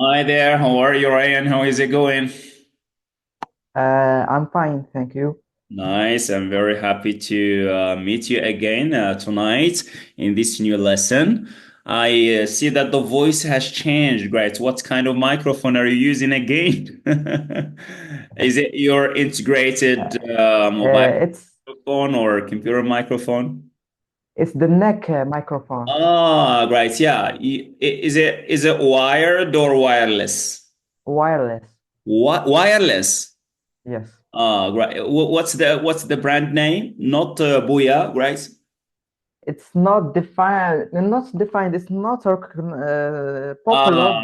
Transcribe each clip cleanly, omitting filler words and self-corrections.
Hi there, how are you, Ryan? How is it going? I'm fine, thank you. Nice. I'm very happy to meet you again tonight in this new lesson. I see that the voice has changed, right? What kind of microphone are you using again? Is it your integrated Uh, mobile it's phone or computer microphone? it's the neck microphone, Ah, right. Yeah. Is it wired or wireless? wireless. Wireless. Yes, Right. What's the brand name? Not Booyah, right? it's not defined. Not defined. It's not popular,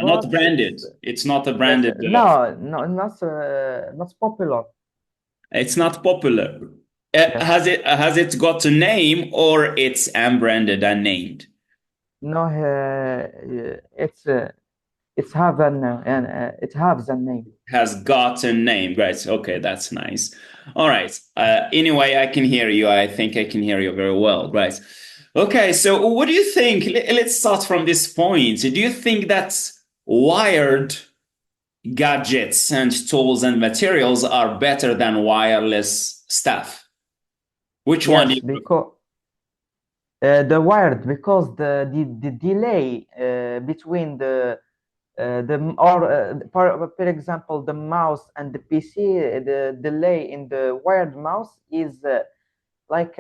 Not but branded. It's not a yes. branded. No, no, not popular. It's not popular. Yes. Has it got a name or it's unbranded and named? No, it's have it has a name. Has got a name, right? Okay, that's nice. All right. Anyway, I can hear you. I think I can hear you very well, right? Okay, so what do you think? Let's start from this point. Do you think that wired gadgets and tools and materials are better than wireless stuff? Which one do Yes, you prefer? because the wired because the delay between for example the mouse and the PC, the delay in the wired mouse is like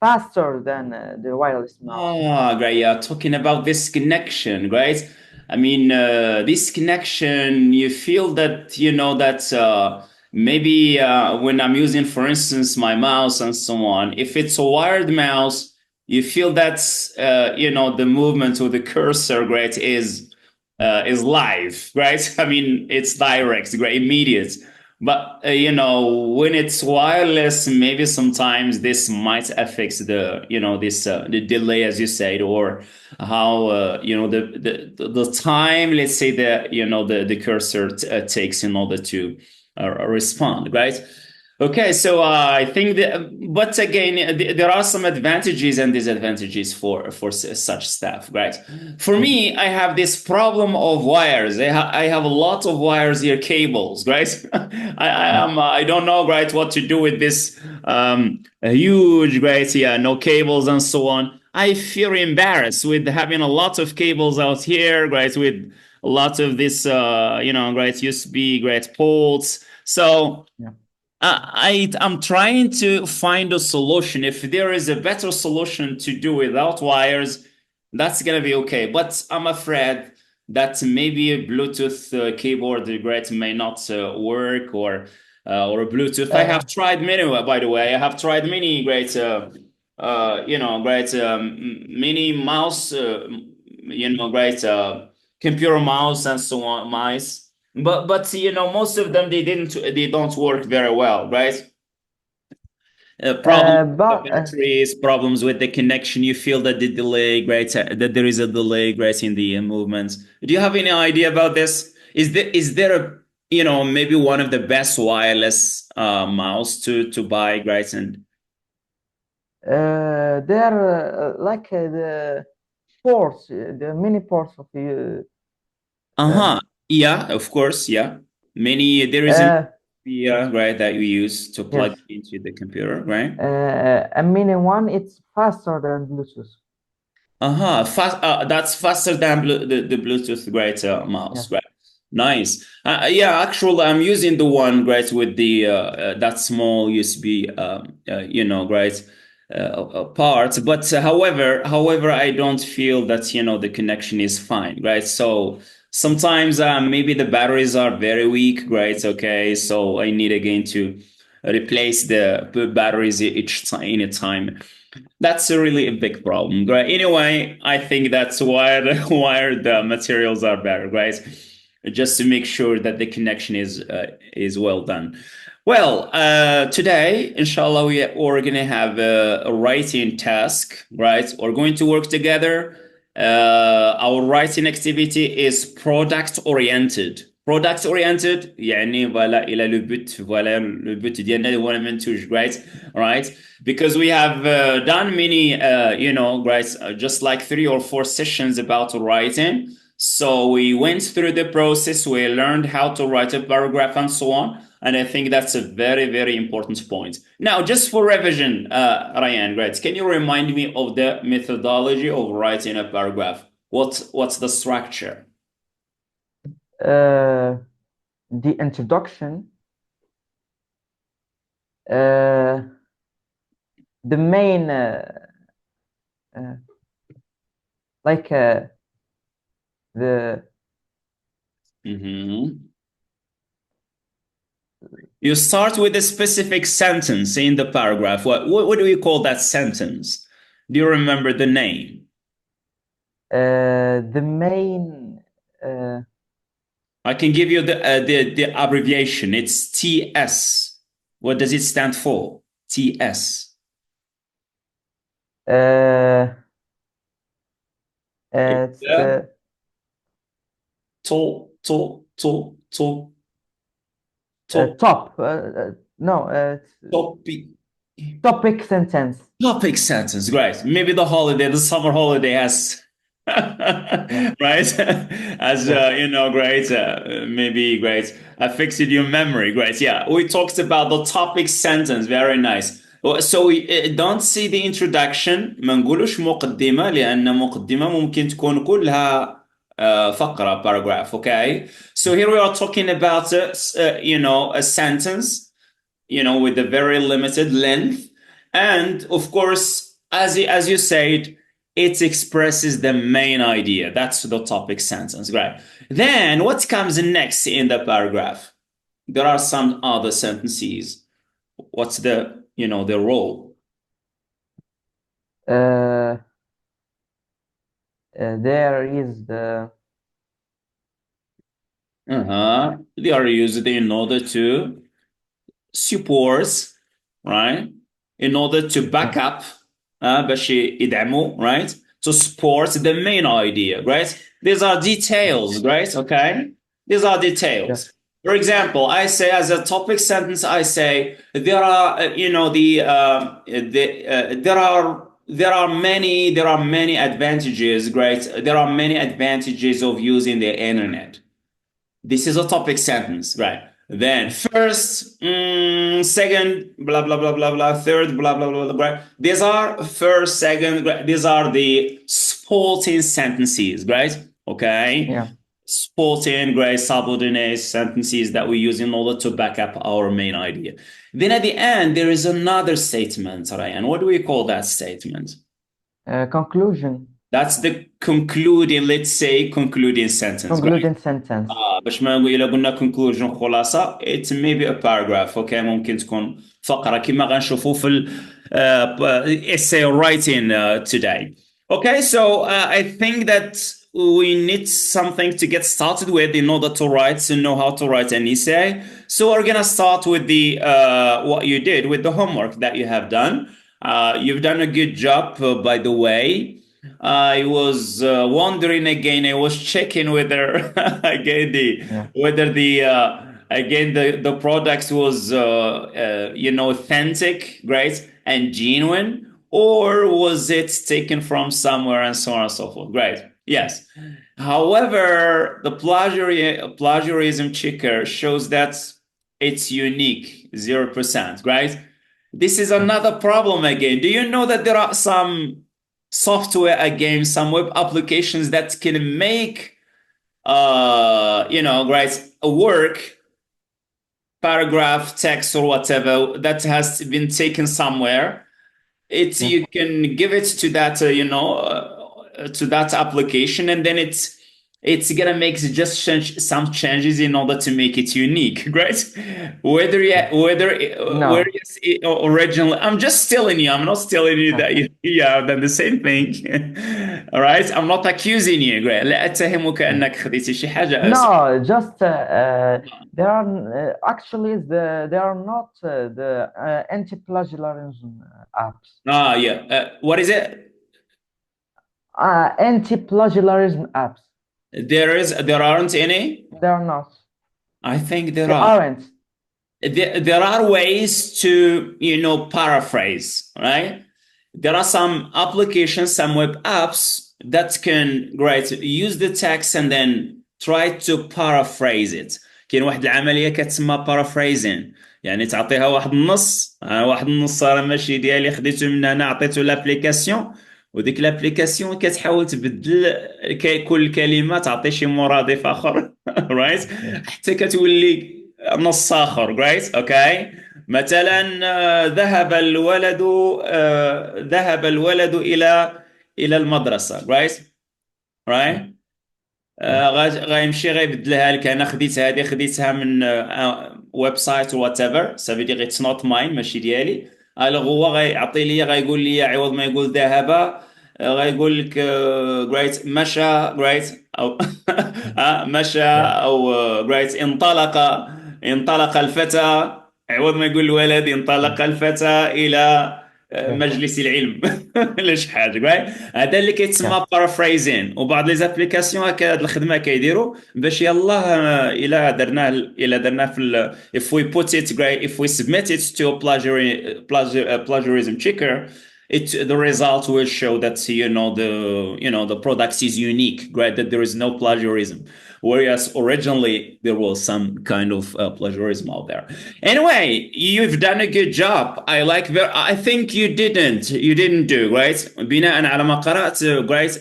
faster than the wireless mouse. Ah, great. Yeah, talking about this connection, right? I mean, this connection, you feel that, that maybe when I'm using, for instance, my mouse and so on, if it's a wired mouse, you feel that, the movement of the cursor, right, is live, right? I mean, it's direct, right, immediate. But when it's wireless, maybe sometimes this might affect the delay, as you said, or how the time. Let's say that the cursor takes in order to respond, right? Okay, so I think that, but again, there are some advantages and disadvantages for such stuff, right? For me, I have this problem of wires. I have a lot of wires here, cables, right? I don't know, right, what to do with this huge, right? Yeah, no cables and so on. I feel embarrassed with having a lot of cables out here, right? With a lot of this, right, USB, right, ports. So Yeah. I'm trying to find a solution. If there is a better solution to do without wires, that's gonna be okay. But I'm afraid that maybe a Bluetooth keyboard regret may not work, or a Bluetooth. I have uh, tried many. By the way, I have tried many great, great mini mouse, great computer mouse and so on, mice. But most of them they don't work very well, right? Problems with but the batteries, problems with the connection. You feel that the delay, right? That there is a delay, right, in the movements. Do you have any idea about this? Is there a maybe one of the best wireless mouse to buy, right? And they're like the ports, the mini ports of you. uh-huh, yeah, of course, yeah. Many there is an Uh, yeah, right, that you use to plug yes, into the computer, right? a mini one. It's faster than Bluetooth. Uh-huh. That's faster than the Bluetooth, right, mouse, Yes. right? Nice. Yeah, actually, I'm using the one, right, with the that small USB, right, part. But however, I don't feel that the connection is fine, right? So sometimes maybe the batteries are very weak, right? Okay, so I need again to replace the batteries each time in a time. That's a really a big problem, right? Anyway, I think that's why the materials are better, right? Just to make sure that the connection is well done. Well, today, inshallah, we're gonna have a writing task, right? We're going to work together. Our writing activity is product oriented. Product oriented يعني voilà إلى le but voilà le but ديالنا اللي هو المنتوج, right? All right, because we have done many, right, just like 3 or 4 sessions about writing. So we went through the process, we learned how to write a paragraph and so on. And I think that's a very, very important point. Now, just for revision, Ryan, great. Can you remind me of the methodology of writing a paragraph? What's the structure? Uh, the introduction, uh, the main, uh, like the Mhm. You start with a specific sentence in the paragraph. What do we call that sentence? Do you remember the name? the main. Uh, I can give you the abbreviation. It's TS. What does it stand for? TS. uh, It's it's the to to top. No, it's topic. topic sentence. Topic sentence, great. Maybe the summer holiday has, Yeah. right? As Yes. great. Maybe great. Affixed your memory, great. Yeah, we talked about the topic sentence. Very nice. So we don't see the introduction. ما نقولوش مقدمة لأن مقدمة ممكن تكون كلها فقرة paragraph. Okay. So here we are talking about a sentence with a very limited length. And of course, as you said, it expresses the main idea. That's the topic sentence, right? Then what comes next in the paragraph? There are some other sentences. What's the role? Uh, there is the They are used in order to support, right? In order to back yeah, up, باش يدعموا, right? To support the main idea, right? These are details, right? Okay? These are yeah, details. For example, I say as a topic sentence, I say there are, there are many advantages, right? There are many advantages of using the internet. This is a topic sentence, right? Then first, second, blah blah blah blah blah, third, blah blah blah blah. These are first, second. These are the supporting sentences, right? Okay, yeah. supporting, great subordinate sentences that we use in order to back up our main idea. Then at the end, there is another statement, Ryan. What do we call that statement? Conclusion. That's the concluding, let's say, concluding sentence, right? Concluding sentence. باش ما نقول الا قلنا conclusion خلاصه it may be a paragraph. Okay, ممكن تكون فقره كما غنشوفوا في ال essay writing today. Okay, so I think that we need something to get started with in order to know how to write an essay. So we're gonna start with the what you did with the homework that you have done. You've done a good job, by the way. I was wondering again. I was checking whether again the Yeah. whether the again the product was authentic, great, and genuine, or was it taken from somewhere and so on and so forth. Great. Yes. However, the plagiarism checker shows that it's unique, 0%. Right. This is Yeah. another problem again. Do you know that there are some software again, some web applications that can make right, a work, paragraph, text, or whatever that has been taken somewhere. It's Yeah. You can give it to that to that application, and then it's gonna make some changes in order to make it unique, right? Where No. is it originally? I'm just telling you. I'm not telling you that you have done the same thing. All right. I'm not accusing you. Great. لا أتهمك Yeah. أنك خذيت شي حاجة. No, just there are actually there are not the anti-plagiarism apps. Yeah. What is it? Anti-plagiarism apps. There aren't any. There are not. I think there They are. aren't. There are ways to paraphrase, right? there are some applications, some web apps that can great use the text and then try to paraphrase it. كاين واحد العمليه كتسمى paraphrasing، يعني تعطيها واحد النص، واحد النص راه ماشي ديالي خديته من هنا عطيته لابليكاسيون، وديك لابليكاسيون كتحاول تبدل كل كلمه تعطي شي مرادف اخر رايت، حتى كتولي نص اخر رايت اوكي. مثلا ذهب الولد الى المدرسه رايت رايت. Yeah. غيمشي غيبدلها لك. انا خديتها من ويب سايت وات ايفر، سافي دير اتس نوت ماين ماشي ديالي. الوغ هو غيعطي لي غيقول لي عوض ما يقول ذهب غيقول لك جريت مشى جريت او مشى Yeah. او جريت انطلق الفتى، عوض ما يقول الولد Yeah. انطلق الفتى الى Yeah. مجلس العلم ولا شي حاجه right؟ هذا اللي Yeah. كيتسمى بارافريزين. وبعض لي زابليكاسيون هكا هاد الخدمه كيديروا باش يلاه الا درناه في if we put it great if we submit it to a plagiarism checker, the result will show that the product is unique, right? That there is no plagiarism, whereas originally there was some kind of plagiarism out there. Anyway, you've done a good job. I think you didn't do right. بناء على ما قرأت right،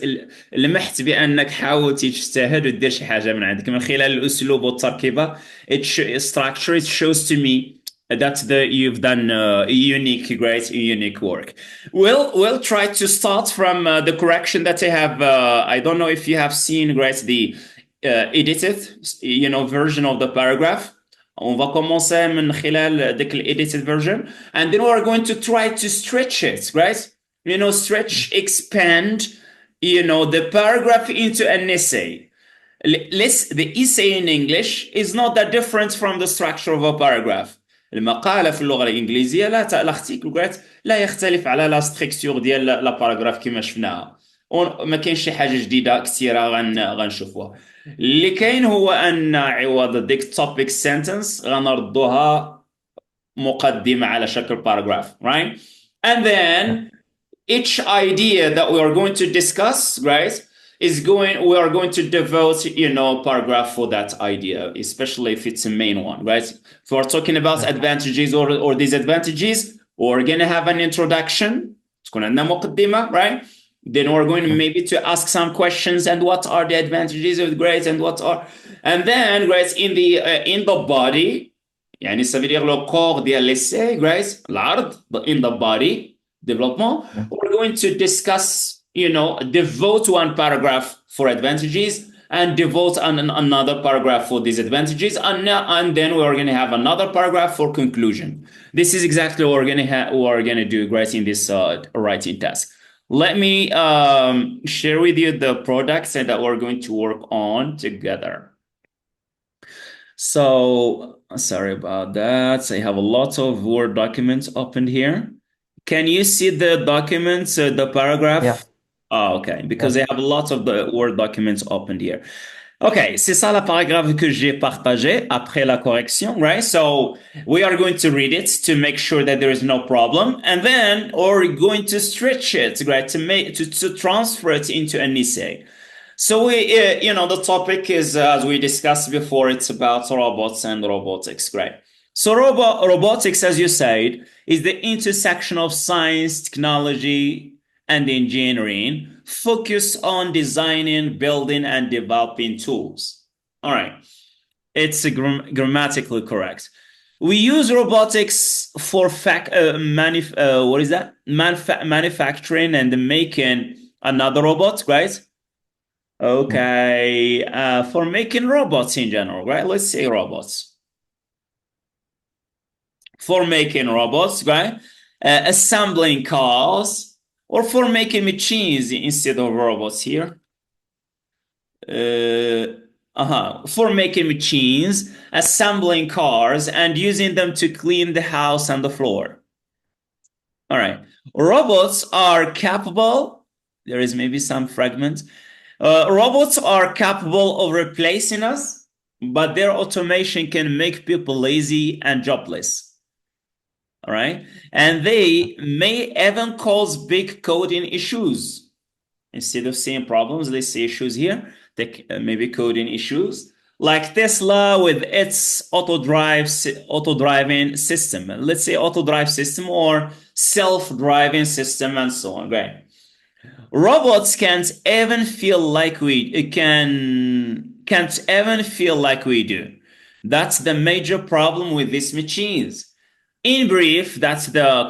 لمحت بأنك حاولت تجتهد وتدير شي حاجة من عندك من خلال الأسلوب والتركيبة. Structure, it shows to me that you've done unique work. We'll try to start from the correction that I have. I don't know if you have seen right the edited version of the paragraph. On va commencer من خلال ديك edited version, and then we're going to try to stretch it, right? Stretch, expand, the paragraph into an essay. The essay in English is not that different from the structure of a paragraph. المقالة في اللغة الإنجليزية لا يختلف على لا ستركتور ديال لا باراغراف كما شفناها. ما كاينش شي حاجة جديدة كثيرة غنشوفوها. اللي كاين هو أن عوض ديك topic sentence غنردوها مقدمة على شكل paragraph, right? And Yeah. then each idea that we are going to discuss, right, we are going to devote, paragraph for that idea, especially if it's a main one, right? If we're talking about Yeah. advantages or disadvantages, we're going to have an introduction. تكون عندنا مقدمة, right? Then we're going to Yeah. maybe to ask some questions and what are the advantages of grades and then grades in the body. يعني ça veut dire le corps ديال l'essai, grades العرض in the body development. Yeah. We're going to discuss, devote one paragraph for advantages and devote another paragraph for disadvantages, and then we're going to have another paragraph for conclusion. This is exactly what we're going to do right in this writing task. Let me share with you the products that we're going to work on together. So sorry about that. I have a lot of Word documents opened here. Can you see the documents, the paragraph? Yeah. Oh, okay, because Yes. I have lots of the Word documents opened here. Okay, c'est ça la paragraphe que j'ai partagé après la correction, right? So we are going to read it to make sure that there is no problem, and then we're going to stretch it, right, to transfer it into an essay. So the topic is, as we discussed before, it's about robots and robotics, right? So robotics, as you said, is the intersection of science, technology, and engineering, focused on designing, building, and developing tools. All right, it's grammatically correct. We use robotics for manufacturing and making another robot, right? Okay, for making robots in general, right? Let's say robots. For making robots, right? Assembling cars, or for making machines instead of robots here. For making machines, assembling cars, and using them to clean the house and the floor. All right. Robots are capable, there is maybe some fragment. Robots are capable of replacing us, but their automation can make people lazy and jobless. all right? And they may even cause big coding issues. Instead of seeing problems, let's see issues here. Maybe coding issues. Like Tesla with its auto-driving system. Let's say auto-drive system or self-driving system and so on, right? Robots can't even feel like we do. That's the major problem with these machines. In brief, that's the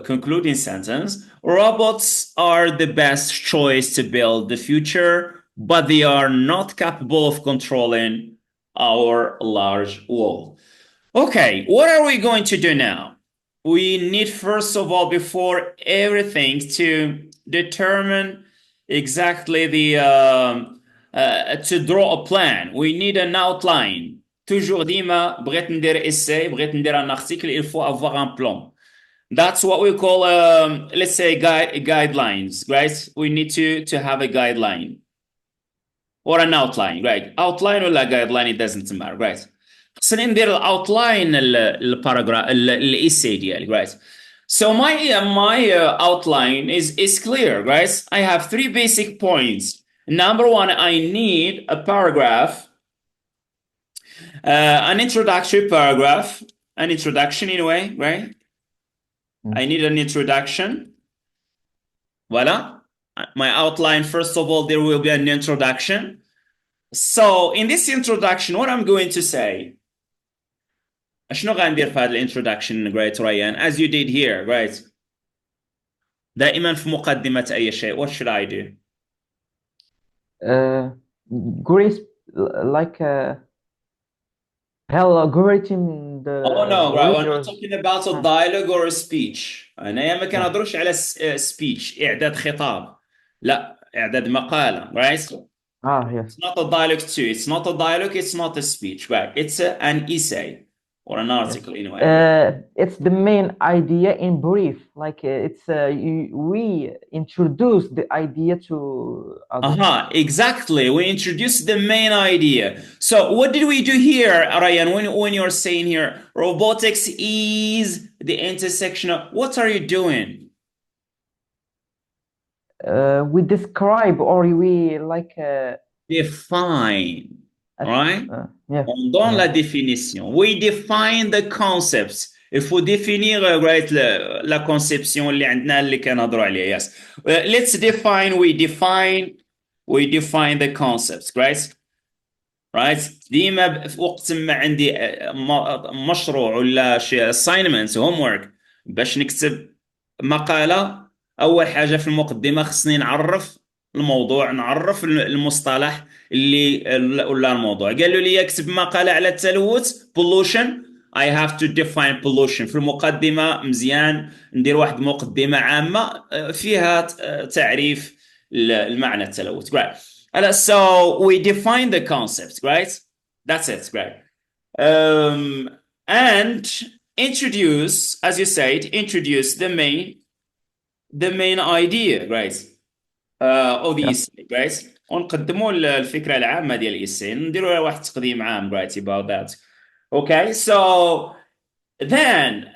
concluding sentence. Robots are the best choice to build the future, but they are not capable of controlling our large world. Okay, what are we going to do now? We need, first of all, before everything, to determine exactly to draw a plan. We need an outline. Toujours ديما بغيت ندير essay, بغيت ندير un article, il faut avoir un plan. That's what we call, let's say, guidelines, right? We need to have a guideline or an outline, right? Outline or a guideline, it doesn't matter, right? خصني ندير الاوتلاين الباراجراف الايساي ديالي, right? So my outline is clear, right? I have three basic points. Number one, I need a paragraph, an introductory paragraph, an introduction in a way, right? I need an introduction. Voila. My outline, first of all, there will be an introduction. So in this introduction, what I'm going to say, شنو غندير في هذا الانترودكشن, right, Rayane? As you did here, right? دائما في مقدمة أي شيء, what should I do? Grace, like algorithm the Oh no, right. We're not readers. talking about a dialogue or a speech. أنا ما كنهضرش على speech, إعداد خطاب. لا, إعداد مقالة, right? Yes. It's not a dialogue too. It's not a dialogue, it's not a speech, right? It's an essay or an article anyway. It's the main idea in brief. Like we introduce the idea to others. Exactly. We introduced the main idea. So what did we do here, Ryan, when you're saying here, robotics is the intersection of, what are you doing? We describe or we like define, right? Yeah. On donne la définition. We define the concepts. Il faut définir, right, la conception اللي عندنا اللي كنهضروا عليها. Yes. Let's define. We define the concepts, right? Right. ديما وقت ما عندي مشروع ولا شي assignments homework باش نكتب مقالة، أول حاجة في المقدمة خصني نعرف الموضوع، نعرف المصطلح ولا الموضوع. قالوا لي اكتب مقالة على التلوث pollution. I have to define pollution. في المقدمة مزيان ندير واحد مقدمة عامة فيها تعريف المعنى التلوث. Right. So we define the concept, right? That's it, right? And introduce, as you said, introduce the main idea, right? Of the essay, right? ونقدموا الفكرة العامة ديال الإيساي، نديروا لها واحد تقديم عام, right, about that. Okay, so then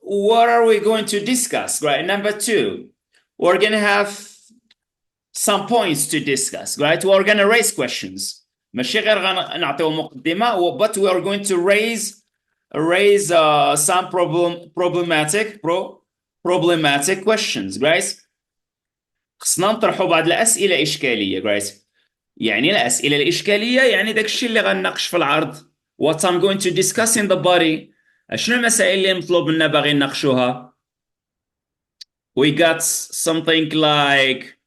what are we going to discuss, right? Number two, we're going to have some points to discuss, right? We're going to raise questions. ماشي غير غنعطيو مقدمة, but we are going to raise some problematic questions, right? خصنا نطرحوا بعض الأسئلة إشكالية, right? يعني الأسئلة الإشكالية يعني داك الشيء اللي غنناقش في العرض. What I'm going to discuss in the body. شنو المسائل اللي مطلوب منا باغي نناقشوها؟ We got something like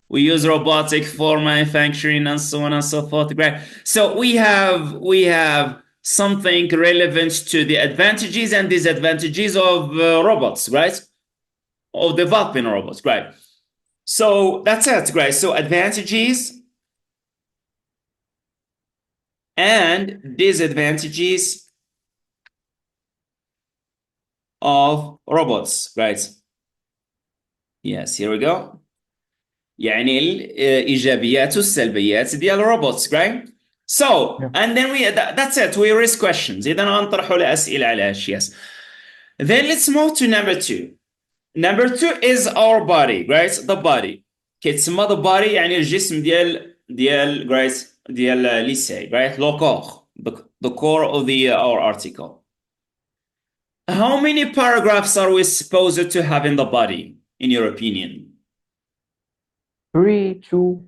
we use robotic for manufacturing and so on and so forth, right? So we have something relevant to the advantages and disadvantages of robots, right? Of developing robots, right? So that's it, right? So advantages and disadvantages of robots, right? Yes, here we go. يعني الإيجابيات والسلبيات ديال robots, right? So, and then that's it, we raise questions. إذا غنطرحوا الأسئلة على هالشيء. Yes. Then let's move to number two. Number two is our body, right? The body. كيتسمى the body يعني الجسم ديال right ديال ليسي right le corps the core of the our article. How many paragraphs are we supposed to have in the body in your opinion? 3, 2.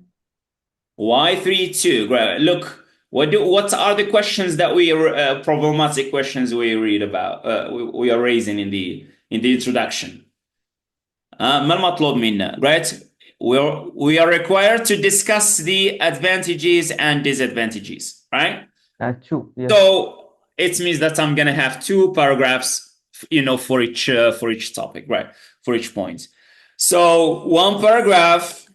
Why 3 2? Right. Look, what are the questions that we problematic questions we read about we are raising in the introduction. ما المطلوب منا right we are required to discuss the advantages and disadvantages right 2, yes. so it means that I'm gonna have two paragraphs for each topic right for each point so one paragraph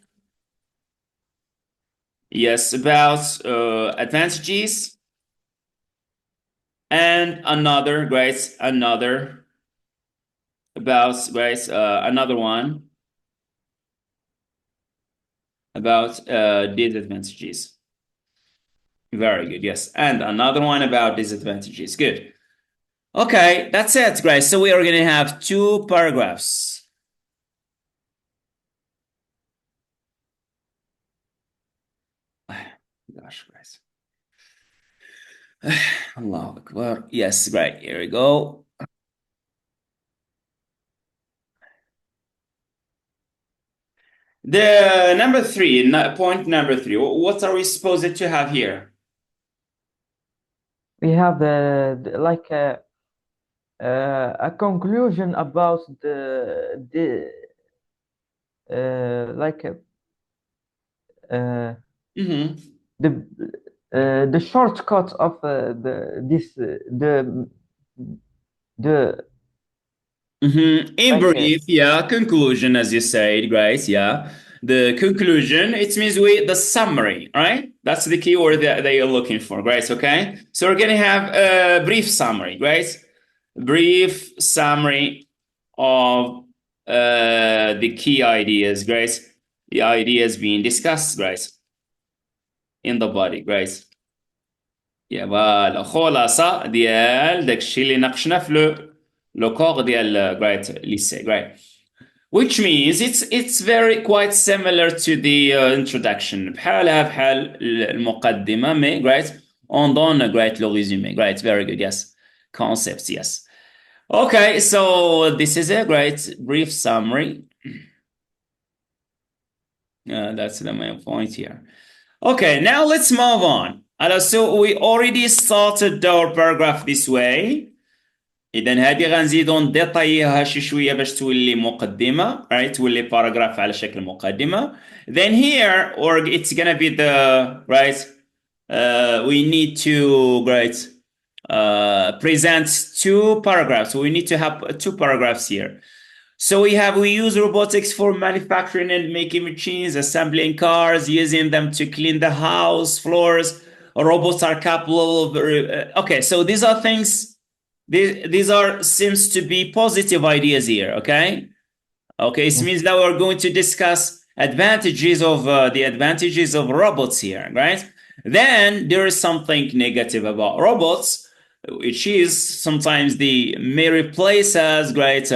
yes about advantages and another right another about right another one about disadvantages. Very good, yes. And another one about disadvantages. Good. Okay, that's it, guys. So we are going to have two paragraphs. Gosh, guys. Allah Akbar. Yes, right. Here we go. The number three, point number three. What are we supposed to have here? We have like a conclusion about like Mm-hmm. the shortcut of the In like brief, yeah, conclusion, as you said, right? Yeah, the conclusion. It means the summary, right? That's the keyword that they are looking for, right? Okay, so we're gonna have a brief summary, right? Brief summary of the key ideas, right? The ideas being discussed, right? In the body, right? يا فوالا خلاصة ديال داكشي اللي ناقشنا في لو كور ديال right lycée right which means it's very quite similar to the introduction بحالها بحال المقدمة mais right on donne right le résumé right very good yes concepts yes okay so this is a great brief summary that's the main point here okay now let's move on so we already started our paragraph this way اذا هذه غنزيدو نديطاييها شي شويه باش تولي مقدمه right تولي باراجراف على شكل مقدمه then here or it's gonna be the right we need to right present two paragraphs we need to have two paragraphs here so we use robotics for manufacturing and making machines assembling cars using them to clean the house floors robots are capable of okay so these are things these are seems to be positive ideas here okay okay it means that we're going to discuss advantages of the advantages of robots here right then there is something negative about robots which is sometimes they may replace us right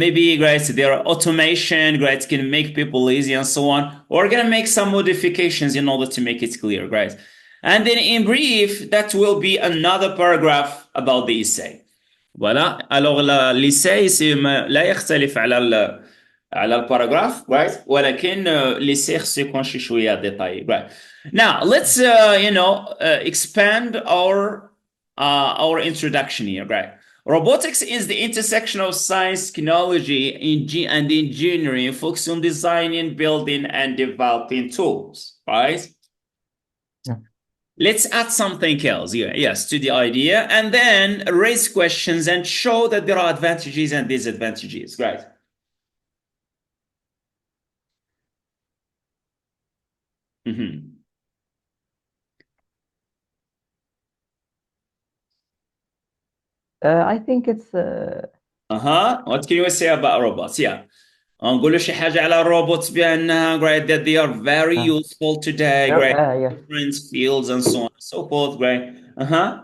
maybe right their automation right can make people lazy and so on we're gonna make some modifications in order to make it clear right and then in brief that will be another paragraph about the essay voilà alors l'essay لا يختلف على الباراجراف right ولكن l'essay خصو يكون شي شويه détaillé right now let's expand our introduction here right robotics is the intersection of science technology and engineering focused on designing building and developing tools right let's add something else here, yes, to the idea, and then raise questions and show that there are advantages and disadvantages, right? Mm-hmm. I think it's Uh-huh. What can you say about robots? Yeah. نقول شي حاجة على robots بأنها right that they are very useful today, right? yes. Different fields and so on and so forth, right? Uh-huh.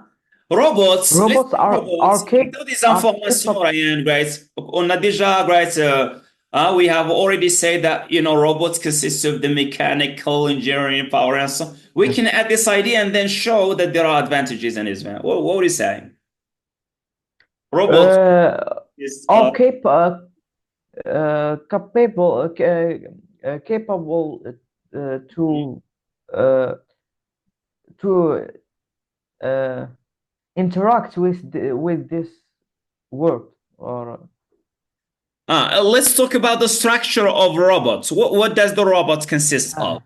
Robots, let's Robots say are robots. cap Toutes des are informations, capable. Ryan, right? On a déjà, right? We have already said that, robots consist of the mechanical engineering power and so. We Yes. can add this idea and then show that there are advantages in it. What are you saying? Robots is, Are capable capable to uh, to uh, interact with this world or let's talk about the structure of robots. What does the robot consist of?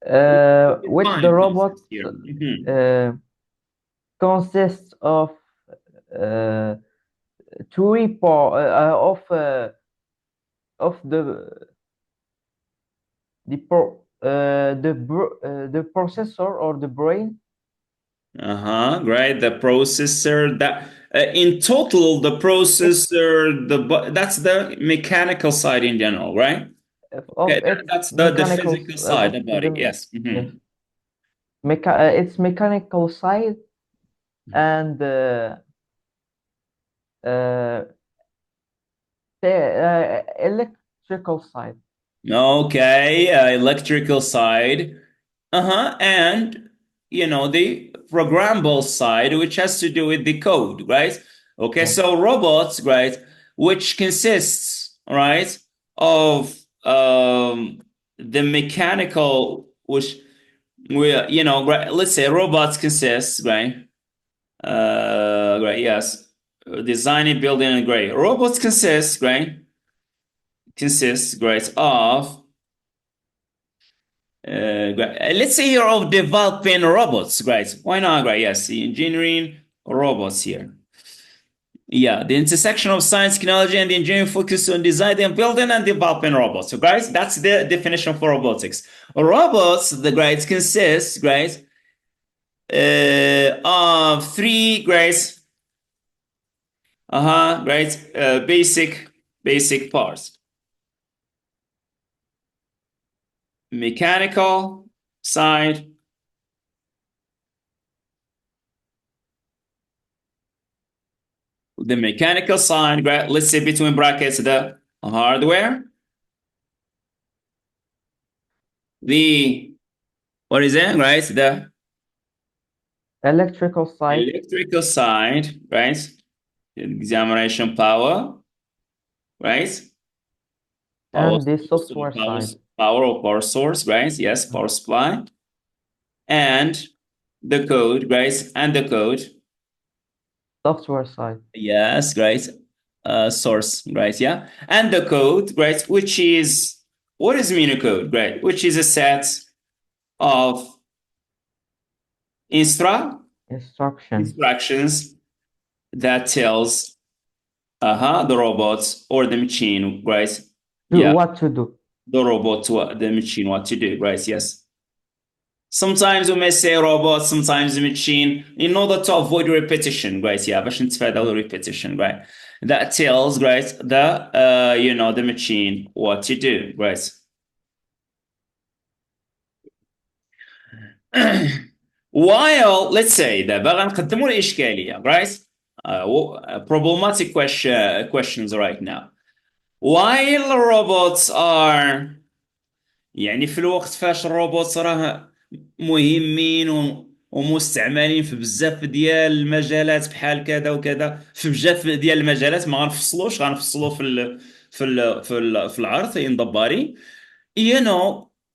with Define the concepts robots here. Mhm. uh, consists of uh, three part of the processor or the brain. Right. The processor that in total, the It's processor, that's the mechanical side in general, right? of Okay, its that's the mechanical physical side of about it. the Yes. yes its mechanical side and uh, the electrical side. Okay, electrical side. And the programmable side, which has to do with the code, right? Okay, Yes. so robots, right, which consists, right, of the mechanical, which right, let's say robots consists, right? Right, yes, designing, building, and great. Robots consists, right, of let's say you're of developing robots, right? Why not, right? Yes, the engineering robots here. Yeah, the intersection of science, technology, and the engineering focus on designing, building, and developing robots. So, guys, that's the definition for robotics. Robots, the grades consist, guys, of three grades. Right. Basic parts. Mechanical side, the mechanical side, right? Let's say between brackets, the hardware, the, what is it, right? The Electrical side electrical side, right? Examination power, right? Power and the source, software side. power or power source, right? Yes, power supply. And the code, right? And the code, Software side. yes, right? Source, right? Yeah. And the code, right? Which is, what is mean a code, right? Which is a set of instruct Instruction. instructions that tells the robots or the machine, right? Do Yeah, what to do. the robot, the machine, what to do, right? Yes. Sometimes we may say robot, sometimes the machine, in order to avoid repetition, right? Yeah, باش نتفادى repetition, right? That tells, right, the machine what to do, right? While let's say دابا غنقدموا الإشكالية, right? Problematic questions right now. While robots are يعني في الوقت فاش الروبوت راه مهمين ومستعملين في بزاف ديال المجالات بحال كذا وكذا في بزاف ديال المجالات ما غنفصلوش غنفصلوا في العرض in the body,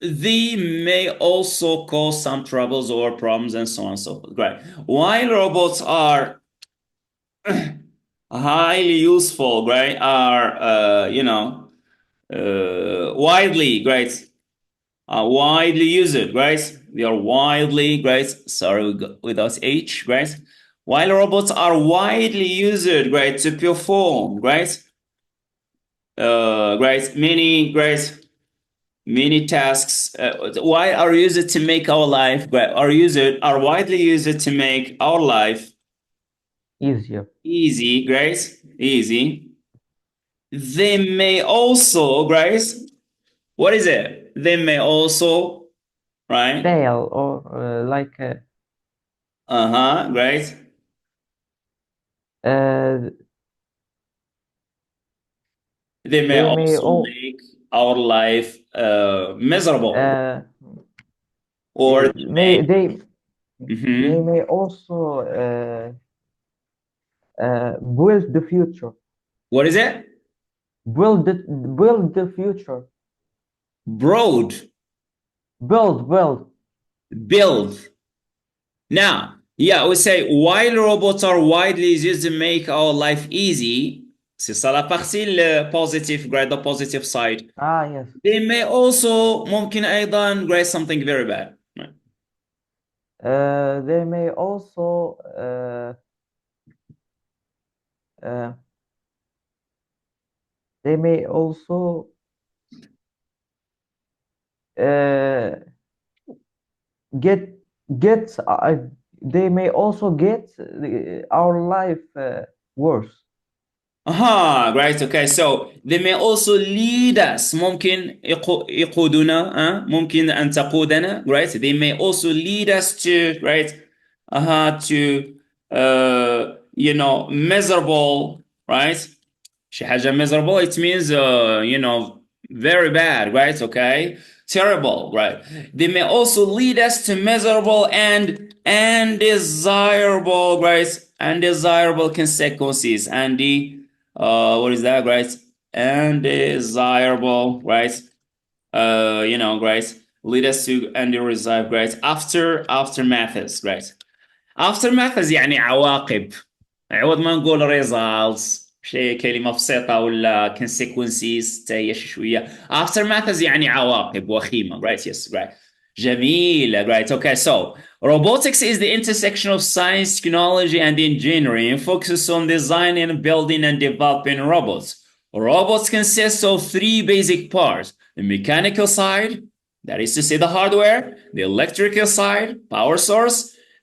they may also cause some troubles or problems and so on and so forth. Right. While robots are highly useful, right, are widely, right, widely used, right? They are widely, right? Sorry, without H, right? While robots are widely used, right, to perform, right? Right, many tasks. Why are used to make our life, right? Are widely used to make our life Easier. easy, right? Easy. They may also, right? What is it? They may also, right? Fail or like Uh-huh, great. Uh, They may they may also all make our life miserable, uh, or it they may they Mhm. may also build the future. What is it? Build the future. Broad, Build. build. Now, yeah, we say while robots are widely used to make our life easy, c'est ça la partie le positive, grade the positive side. Ah, yes. They may also ممكن أيضا grade something very bad. They may also uh, they may also uh, get get they may also get our life worse. Aha, right. Okay. So they may also lead us. ممكن يقودنا. ممكن أن تقودنا. Right. They may also lead us to right. To miserable. Right. شي حاجة miserable. It means very bad. Right. Okay. Terrible. Right. They may also lead us to miserable and undesirable. Right. Undesirable consequences and the what is that, right? Undesirable, right? Right? Lead us to undesirable, right? Aftermaths, right? Aftermaths يعني عواقب. عوض ما نقول results شيء كلمة بسيطة ولا consequences هي شوية. Aftermaths يعني عواقب وخيمة, right? Yes, right. جميل, right? Okay, so robotics is the intersection of science, technology, and engineering. It focuses on designing, building, and developing robots. Robots consist of three basic parts: the mechanical side, that is to say, the hardware; the electrical side, power source;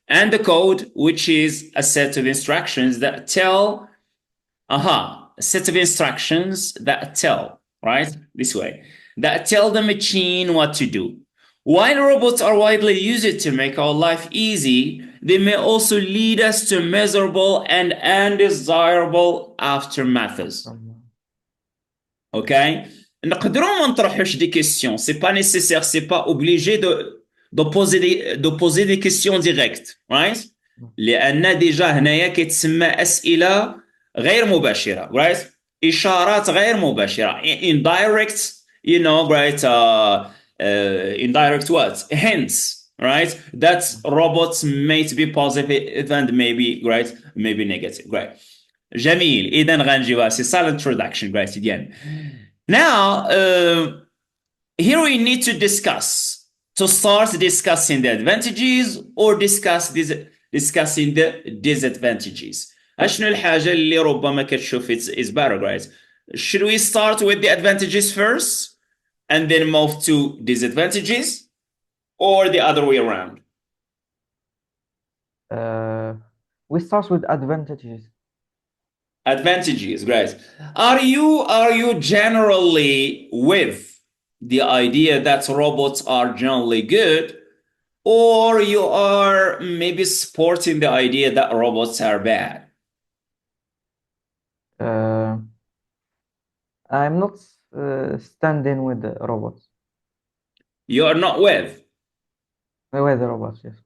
and the code, which is a set of instructions that tell, a set of instructions that tell, right? This way, that tell the machine what to do. While robots are widely used to make our life easy, they may also lead us to miserable and undesirable aftermaths. OK? نقدروا ما نطرحوش دي questions. C'est pas nécessaire, c'est pas obligé de poser des questions directes, right? لأن ديجا هنايا كتسمى أسئلة غير مباشرة, right? إشارات غير مباشرة. Indirect, right? Indirect what? Hints, right? That robots may be positive and maybe, right? Maybe negative, right? جميل. إذا غنجيوها. C'est ça l'introduction, right? Again. Now, here we need to start discussing the advantages or discussing the disadvantages. شنو الحاجة اللي ربما كتشوف is better, right? Should we start with the advantages first and then move to disadvantages, or the other way around? We start with advantages. Advantages, great. Are you generally with the idea that robots are generally good, or you are maybe supporting the idea that robots are bad? Uh, I'm not standing with the robots. You are not with. With the robots, yes.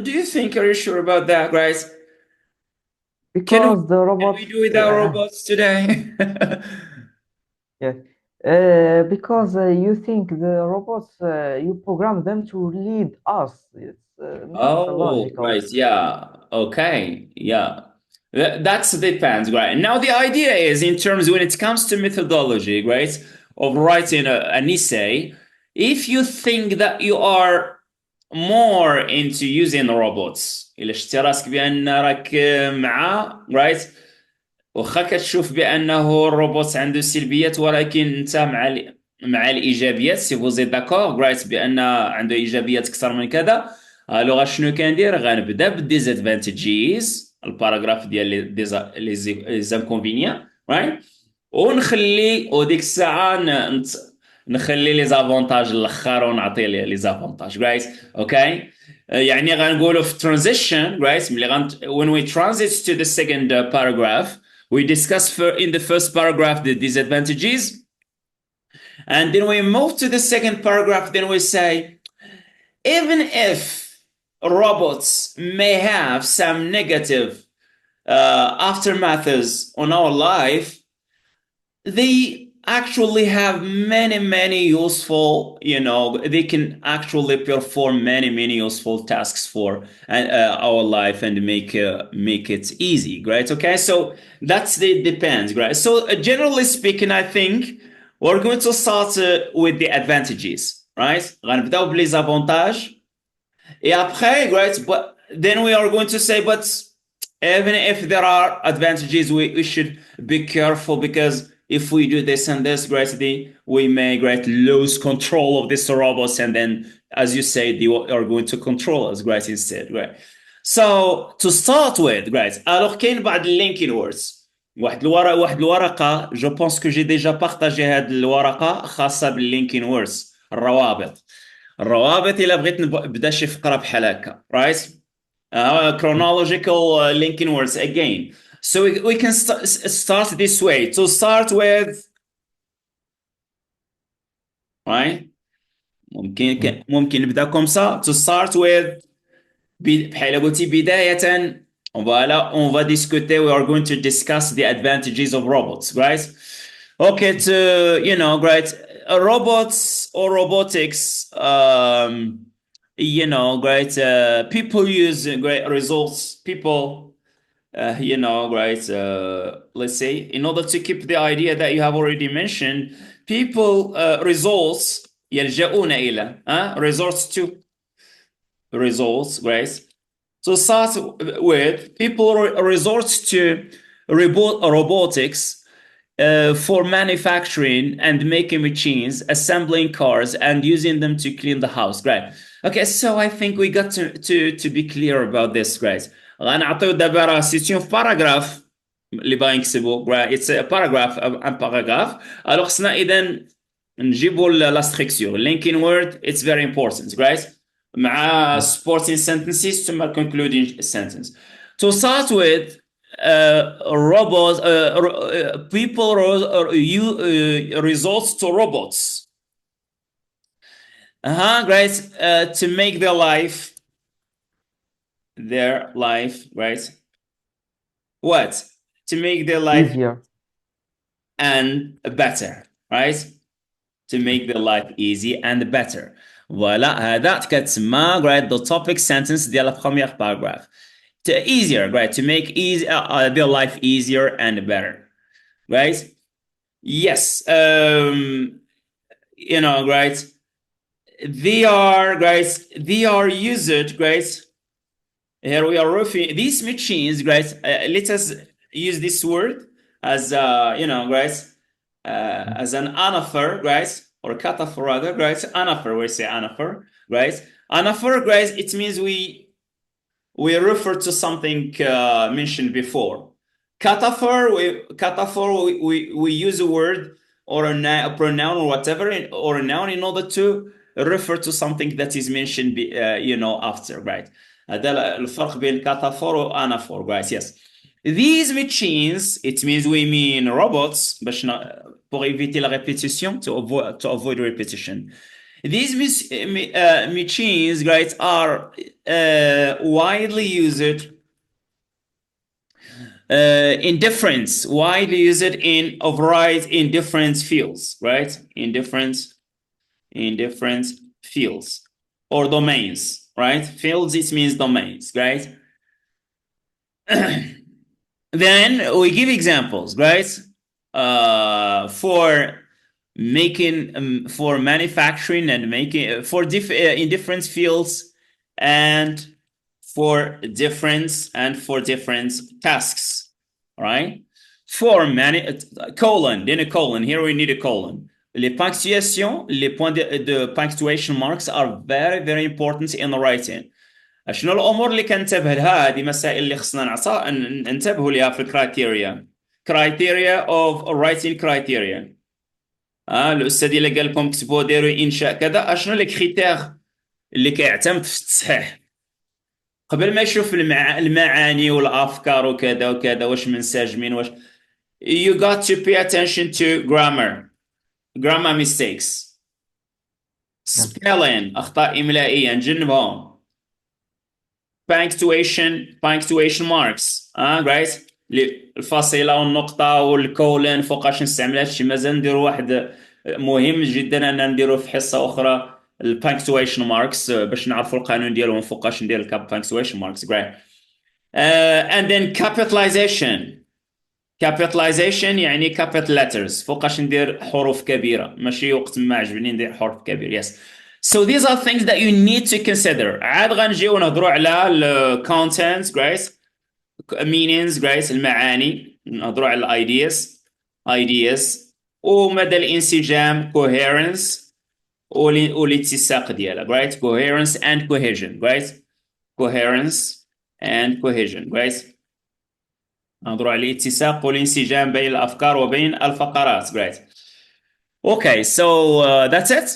Do you think? Are you sure about that, guys? Can we Because the can we robots, do without robots today? yes. Because you think the robots, you program them to lead us. It's not Oh, logical. right. Yeah. Okay. Yeah. That's depends, right? Now the idea is in terms when it comes to methodology, right, of writing an essay, if you think that you are more into using robots، إلا شتي راسك بأن راك مع right، واخا كتشوف بأنه الروبوت عنده سلبيات ولكن أنت مع الإيجابيات، سي فوزي داكور رايت بأن عنده إيجابيات أكثر من كذا، الوغ شنو كندير؟ غنبدا بالديزادفانتجيز، الباراغراف ديال لي زانكونفينيان رايت، ونخلي وديك الساعة نخلي لي زافونتاج الاخر ونعطي لي زافونتاج رايت. اوكي. يعني غنقولوا في transition, right? When we transit to the second paragraph, we discuss in the first paragraph the disadvantages, and then we move to the second paragraph. Then we say, even if robots may have some negative aftermaths on our life, they actually have many useful, they can actually perform many useful tasks for our life and make it easy, right? Okay, so that's the depends, right? So generally speaking, I think we're going to start with the advantages, right? غنبداو بلي avantages. Et après, right, but then we are going to say, but even if there are advantages, we should be careful, because if we do this and this, greatly, we may lose control of these robots, and then, as you say, they are going to control us, right, instead, right? So to start with, right, alors كاين بعض linking words. واحد الورقة جو بونس كو جي ديجا بارطاجي هاد الورقة خاصة باللينكين ووردز، الروابط الا بغيت نبدا شي فقرة بحال هكا، right? Chronological linking words again. So we can start this way. To start with, right? ممكن نبدا comme ça. To start with, بحال قلتي بداية. Voilà, on va discuter. We are going to discuss the advantages of robots, right? Okay, right? Robots or robotics, right? People use great results. People, right? Let's say, in order to keep the idea that you have already mentioned, people results يلجؤون إلى resorts to results, right? So start with people resort to robotics for manufacturing and making machines, assembling cars, and using them to clean the house. Right. Okay, so I think we got to be clear about this, guys. غنعطيو دابا راه سيتيون في باراغراف اللي باغي نكتبو. It's a paragraph, un paragraph. Alors خصنا إذا نجيبو لا ستركتور. linking word, it's very important, right? مع supporting sentences ثم concluding sentence. To start with, robots, people results to robots. Great. To make their life, right? What? To make their life easier and better, right? To make their life easy and better. Voilà, هذا كتسمى right the topic sentence ديال la première paragraph. To easier, right? To make their life easier and better, right? Yes, right? They are used, right? Here we are roofing these machines, right? Let us use this word as right? As an anaphor, right? Or cataphor rather, right? Anaphor, we say anaphor, right? Anaphor, right? It means we refer to something mentioned before. Cataphor, we use a word or a pronoun or whatever, or a noun in order to refer to something that is mentioned, after, right? هذا الفرق بين cataphor و anaphor, right? Yes. These machines, it means we mean robots, pour éviter la répétition, to avoid repetition. These machines, right, are widely used in different, widely used in a variety in different fields, right? In different fields or domains, right? Fields, it means domains, right? Then we give examples, right? For making, for manufacturing and making, in different fields, and for different tasks, right? For colon, then a colon. Here we need a colon. Les points de punctuation marks are very important in writing. شنو الامور اللي كنتبه لها؟ هذه مسائل اللي خصنا ننتبهوا لها في الكرايتيريا. criteria of writing criteria. الاستاذ اللي قال لكم كتبوا ديروا انشاء كذا، اشنو لي كريتير اللي كيعتمد في التصحيح؟ قبل ما يشوف المعاني والافكار وكذا وكذا، واش منسجمين واش. You got to pay attention to grammar mistakes, Yes. spelling اخطاء املائيه نجنبهم. punctuation marks right. الفاصله والنقطه والكولن فوقاش نستعمل هادشي. مازال نديرو واحد مهم جدا ان نديرو في حصه اخرى البانكتويشن ماركس باش نعرفوا القانون ديالهم فوقاش ندير البانكتويشن ماركس great. And then capitalization يعني capital letters فوقاش ندير حروف كبيرة، ماشي وقت ما عجبني ندير حرف كبير. yes. So these are things that you need to consider. عاد غنجيو نهضروا على ال contents great, meanings great, المعاني، نهضروا على ال ideas ومدى الانسجام coherence والاتساق ديالها great, coherence and cohesion great, coherence and cohesion great. نهضروا على الاتساق والانسجام بين الافكار وبين الفقرات great. Okay, so that's it.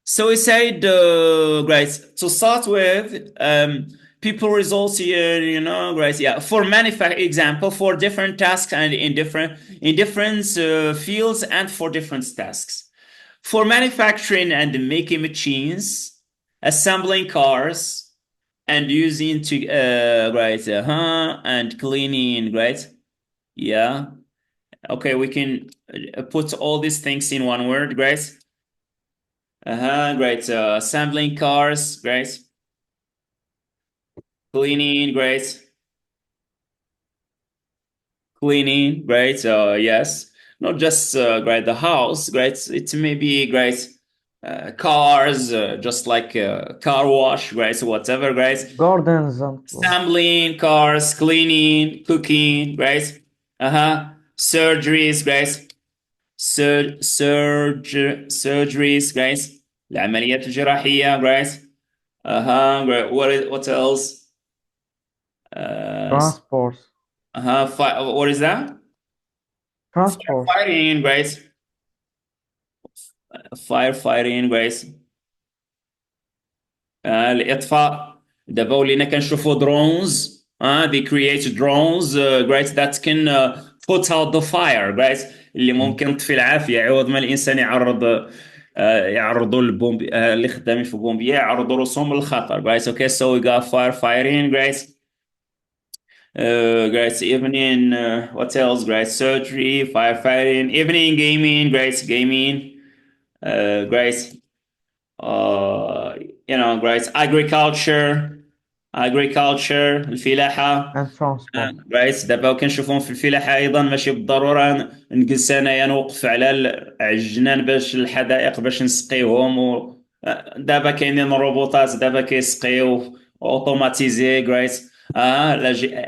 So we said great to start with. People results here, great. Yeah, for example, for different tasks and in different fields and for different tasks. For manufacturing and making machines, assembling cars, and using to right and cleaning, right. Yeah. Okay, we can put all these things in one word, great. Great. Assembling cars, great. Cleaning, great. Cleaning, great. Yes. Not just great the house, great. It may be great. Cars, just like car wash, great. Whatever, great. Gardens and Assembling cars, cleaning, cooking, great. Surgeries, great. Surgeries, great. العمليات الجراحية, great. Great. What else? transport. What is that? Transport Firefighting, great. Firefighting, great. الإطفاء. دابا ولينا كنشوفوا drones. They create drones, great, that can put out the fire, great. اللي ممكن تطفي العافية عوض ما الإنسان يعرضوا البومب اللي خدامين في بومبية يعرضوا راسهم للخطر, great. Okay, so we got firefighting, great. Great. Evening, what else? Great. Surgery, firefighting, evening gaming, great. Gaming, great. Great. Agriculture, الفلاحة. and transport. رايت. دابا كنشوفهم في الفلاحة أيضا ماشي بالضرورة نجلس أنايا نوقف على الجنان باش الحدائق باش نسقيهم دابا كاينين روبوتات دابا كيسقيو اوتوماتيزي جريت.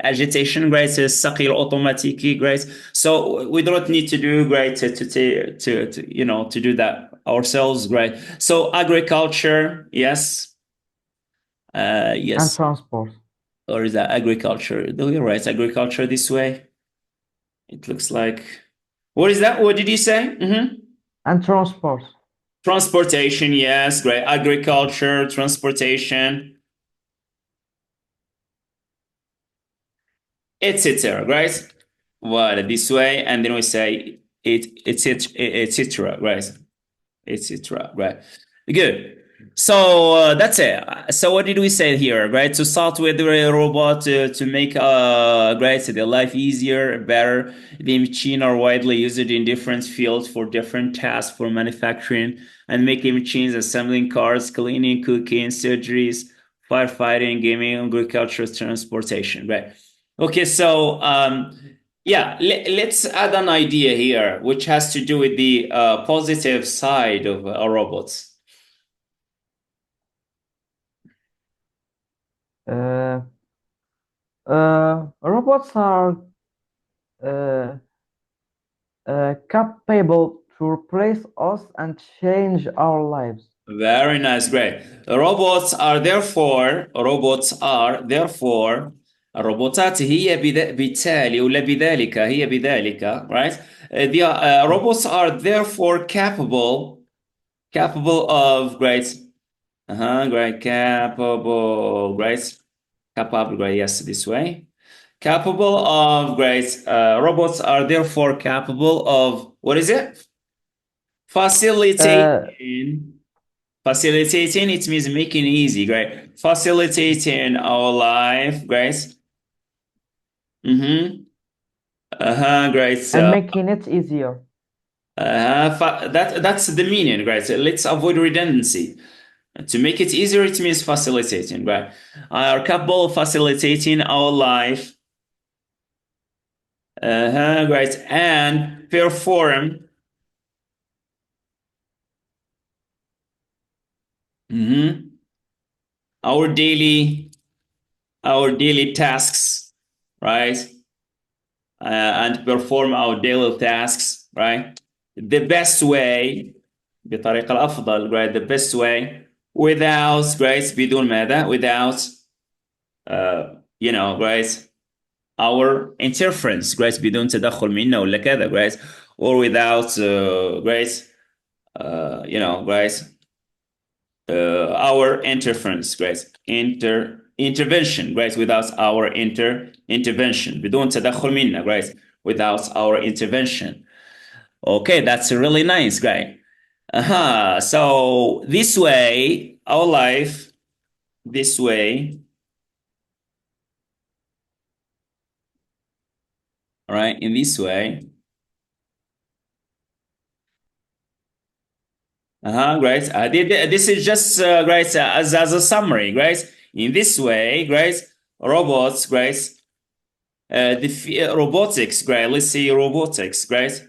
agitation great, السقي الاوتوماتيكي great. So we don't need to do great to do that ourselves, great. So agriculture, yes. And Yes. transport. Or is that agriculture? Do we write agriculture this way? It looks like. What is that? What did you say? And transport. Transportation, yes, great. Agriculture, transportation, etc. Right? Well, this way, and then we say etc. Right? Etc. Right? Good. So that's it. So what did we say here, right? To start with the robot to make great the life easier, better. The machine are widely used in different fields for different tasks for manufacturing and making machines, assembling cars, cleaning, cooking, surgeries, firefighting, gaming, agriculture, transportation. Right. Okay. So yeah, let's add an idea here, which has to do with the positive side of robots. Uh, Robots are uh, capable to replace us and change our lives. Very nice, great. الروبوتات هي بالتالي ولا بذلك هي بذلك, right? The robots are therefore capable of great. Great, capable, great. Capable, great. Yes, this way. Capable of, great. Robots are therefore capable of, what is it? Uh, Facilitating. Facilitating, it means making easy, great. Facilitating our life, great. Mm-hmm. Great. and making it easier. That's the meaning, right? So let's avoid redundancy. To make it easier, it means facilitating, right? Are capable of facilitating our life, right? And perform mhm, our daily tasks, right? And perform our daily tasks, right? The best way بطريقة الأفضل, right? The best way without, right? بدون ماذا? Without, right? Our interference, right? بدون تدخل منا ولا كذا, right? Or without, right? Right? Our interference, right? Intervention, right? Without our intervention. بدون تدخل منا, right? Without our intervention. Okay, that's really nice, right? So this way, our life, this way, all right, in this way. Great. This is just great as a summary, great. In this way, great, robots, great, robotics, great. Let's see robotics, great.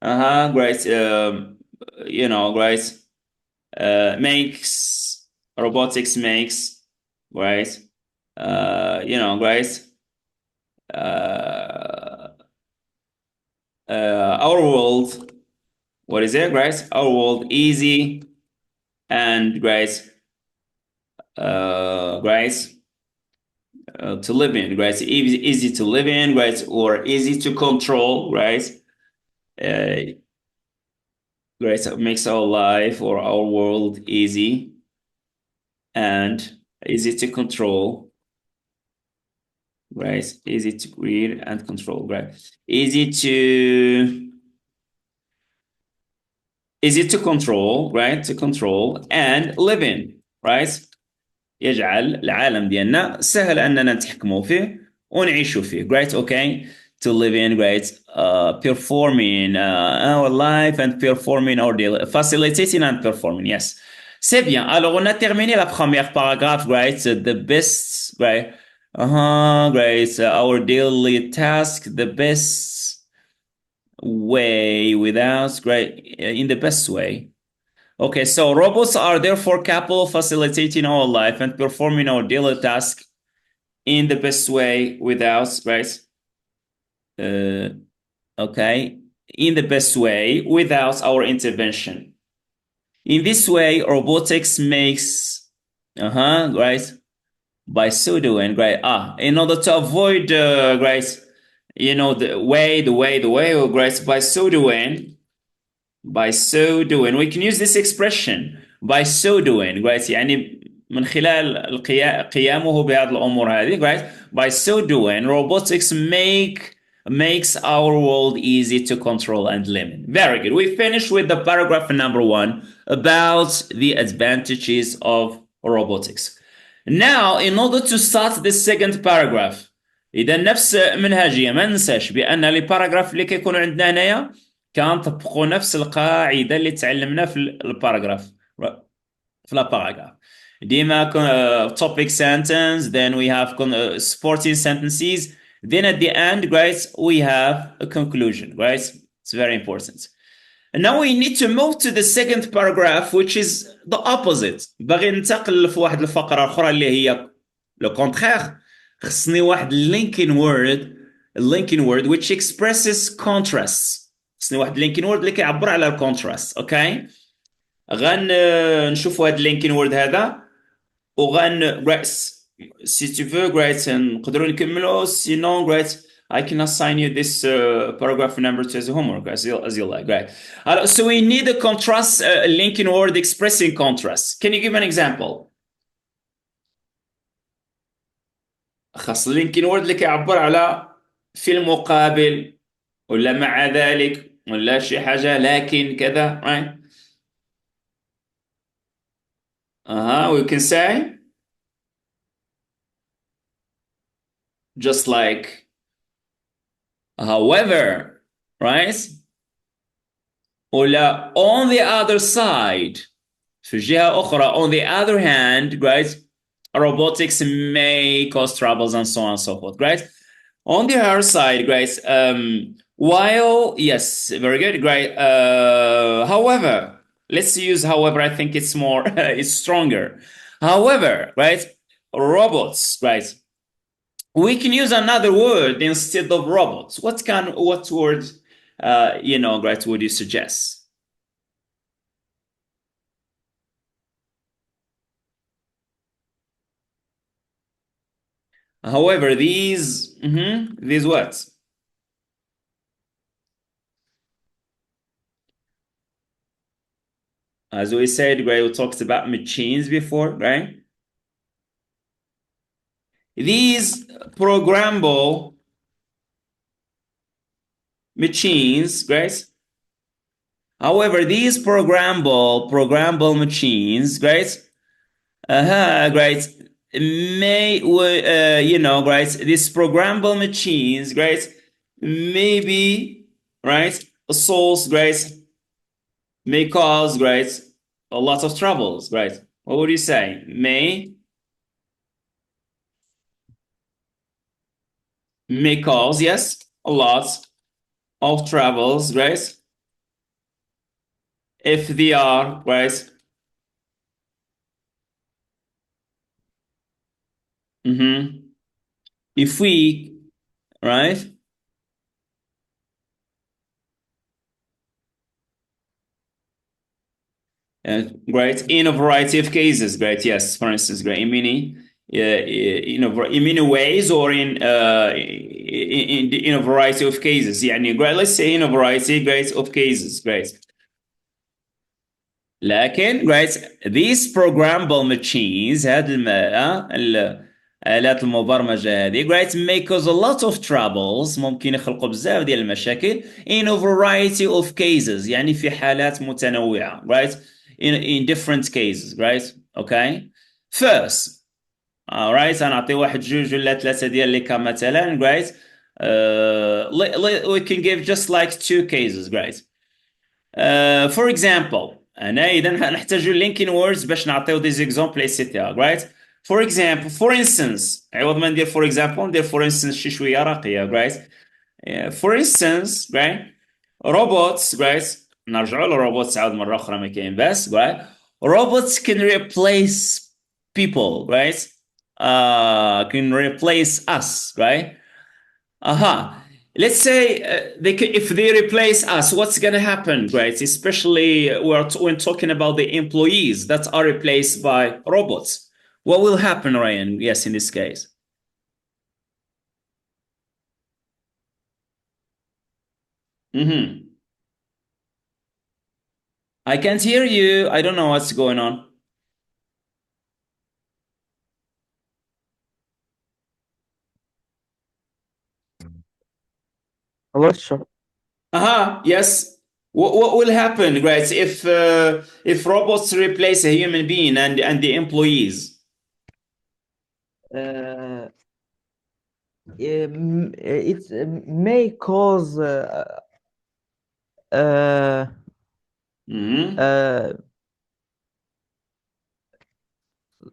Great. Great. Makes robotics makes, great. Great. Uh, our world, what is it, great? Our world easy and great. Great. To live in, right? Easy to live in, right? Or easy to control, right? Uh, right? So it makes our life or our world easy and easy to control, right? Easy to read and control, right? Easy to control, right? To control and live in, right? يجعل العالم ديالنا سهل أننا نتحكموا فيه ونعيشوا فيه. Great, okay. To live in, great. Performing our life and performing our daily, facilitating and performing, yes. C'est bien. Alors, on a terminé la première paragraphe, great. The best, great. Great. Our daily task, the best way without, great. In the best way. Okay, so robots are therefore capable of facilitating our life and performing our daily task in the best way without, right? Uh, okay, in the best way without our intervention. In this way, robotics makes, right? By so doing, right? In order to avoid, right? Right? By so doing, we can use this expression by so doing, right? يعني من خلال قيامه بهذه الأمور هذه, right? By so doing, robotics makes our world easy to control and limit. Very good. We finished with the paragraph number 1 about the advantages of robotics. Now, in order to start the second paragraph, إذا نفس منهجية ما ننساش بأن لي باراجراف اللي كيكونوا عندنا هنايا كنطبقوا نفس القاعده اللي تعلمنا في الباراجراف في لا باراجراف ديما topic sentence, then we have supporting sentences, then at the end, guys, we have a conclusion, right? It's very important. And now we need to move to the second paragraph, which is the opposite. باغي ننتقل في واحد الفقره اخرى اللي هي لو كونترير. خصني واحد linking word which expresses contrasts. خصني واحد اللينكين وورد اللي كيعبر على الكونتراست. اوكي نشوفوا هذا اللينكين وورد هذا سي تو فو great نقدروا نكملوا سينون great I can assign you this paragraph number 2 as a homework as you like, right? So we need a contrast, linking word expressing contrast. Can you give an example? خاص اللينكين وورد اللي كيعبر على في المقابل، ولا مع ذلك، ولا شي حاجة لكن كذا right. We can say just like however, right? ولا on the other side، في جهة أخرى on the other hand, right? Robotics may cause troubles and so on and so forth, right? On the other side, right? While yes, very good, great. However, let's use however. I think it's more, it's stronger. However, right? Robots, right? We can use another word instead of robots. What word, right? Would you suggest? However, these what? As we said, right, we talked about machines before, right? These programmable machines, right? However, these programmable machines, right? Right, may right? These programmable machines, right? Maybe, right? Souls, right? May cause, right? A lot of troubles, right? What would you say? May cause, yes, a lot of troubles, right? If they are, right? Mm-hmm. If we, right? Great, in a variety of cases, great, yes. For instance, great, in many ways, or in a variety of cases. يعني great, let's say in a variety, great, of cases, great. لكن great, these programmable machines، الآلات المبرمجة هذه great may cause a lot of troubles، ممكن يخلقوا بزاف ديال المشاكل in a variety of cases، يعني في حالات متنوعة right in different cases right. Okay, first alright، أنعطي واحد جوج ولا ثلاثة ديال لي كمثلا right. We can give just like two cases right. For example، أنا إذا نحتاج linking words باش نعطيو these example etc right. For example, for instance، عوض ما ندير for example ندير for instance شي شوية راقية right. For instance right. robots right. نرجعوا للروبوتس عاود مرة أخرى ما كاين باس right. Robots can replace people right. Can replace us right. Let's say if they replace us, what's going to happen, right? Especially when talking about the employees that are replaced by robots. What will happen, Ryan? Yes, in this case. Hmm. I can't hear you. I don't know what's going on. خلاص شرط. Yes. What will happen, right? If robots replace a human being and the employees. Uh, it may cause uh, Hmm. uh,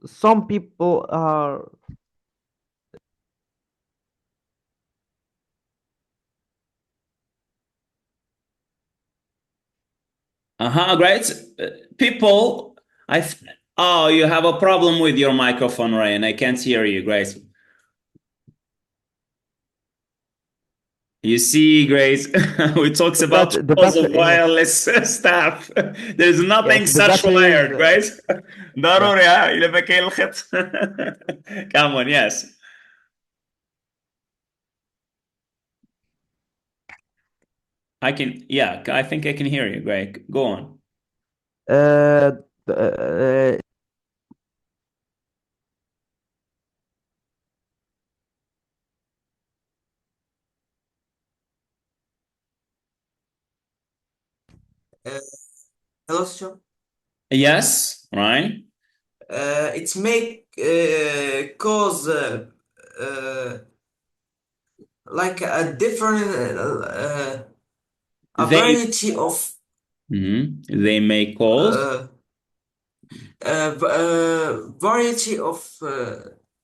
some people are Right. People, I. Oh, you have a problem with your microphone, Ryan. I can't hear you. Great. You see, Grace, we talked about the troubles of battery. wireless stuff. There's nothing Yes, the such battery is wired, right? yes. ضروري ها إذا ما كاين الخط. Come on, yes. I can, yeah, I think I can hear you, Greg. Go on. Uh, uh, Uh, Hello, sir. Yes, right. It's make cause uh, like a different a They variety of they make calls. uh, variety of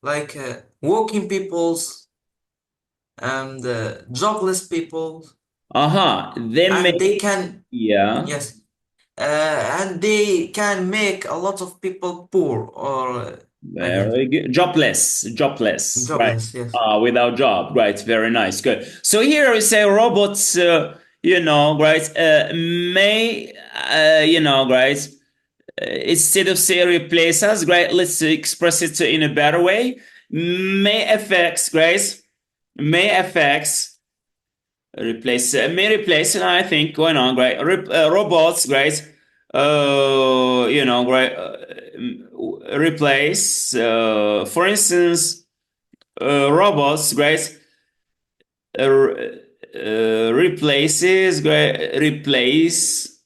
like working peoples and jobless people, Aha, they and they make, can, yeah, yes, and they can make a lot of people poor or like that, very good. Jobless, right? jobless. Yes. Without job, right? Very nice, good. So here we say robots, right? May, right? Instead of say replace us, right? Let's express it in a better way. May affects, right? May affects may replace, I think, going on, right? Robots, right? Right? Replace, for instance, robots, right? Replaces, right? Replaces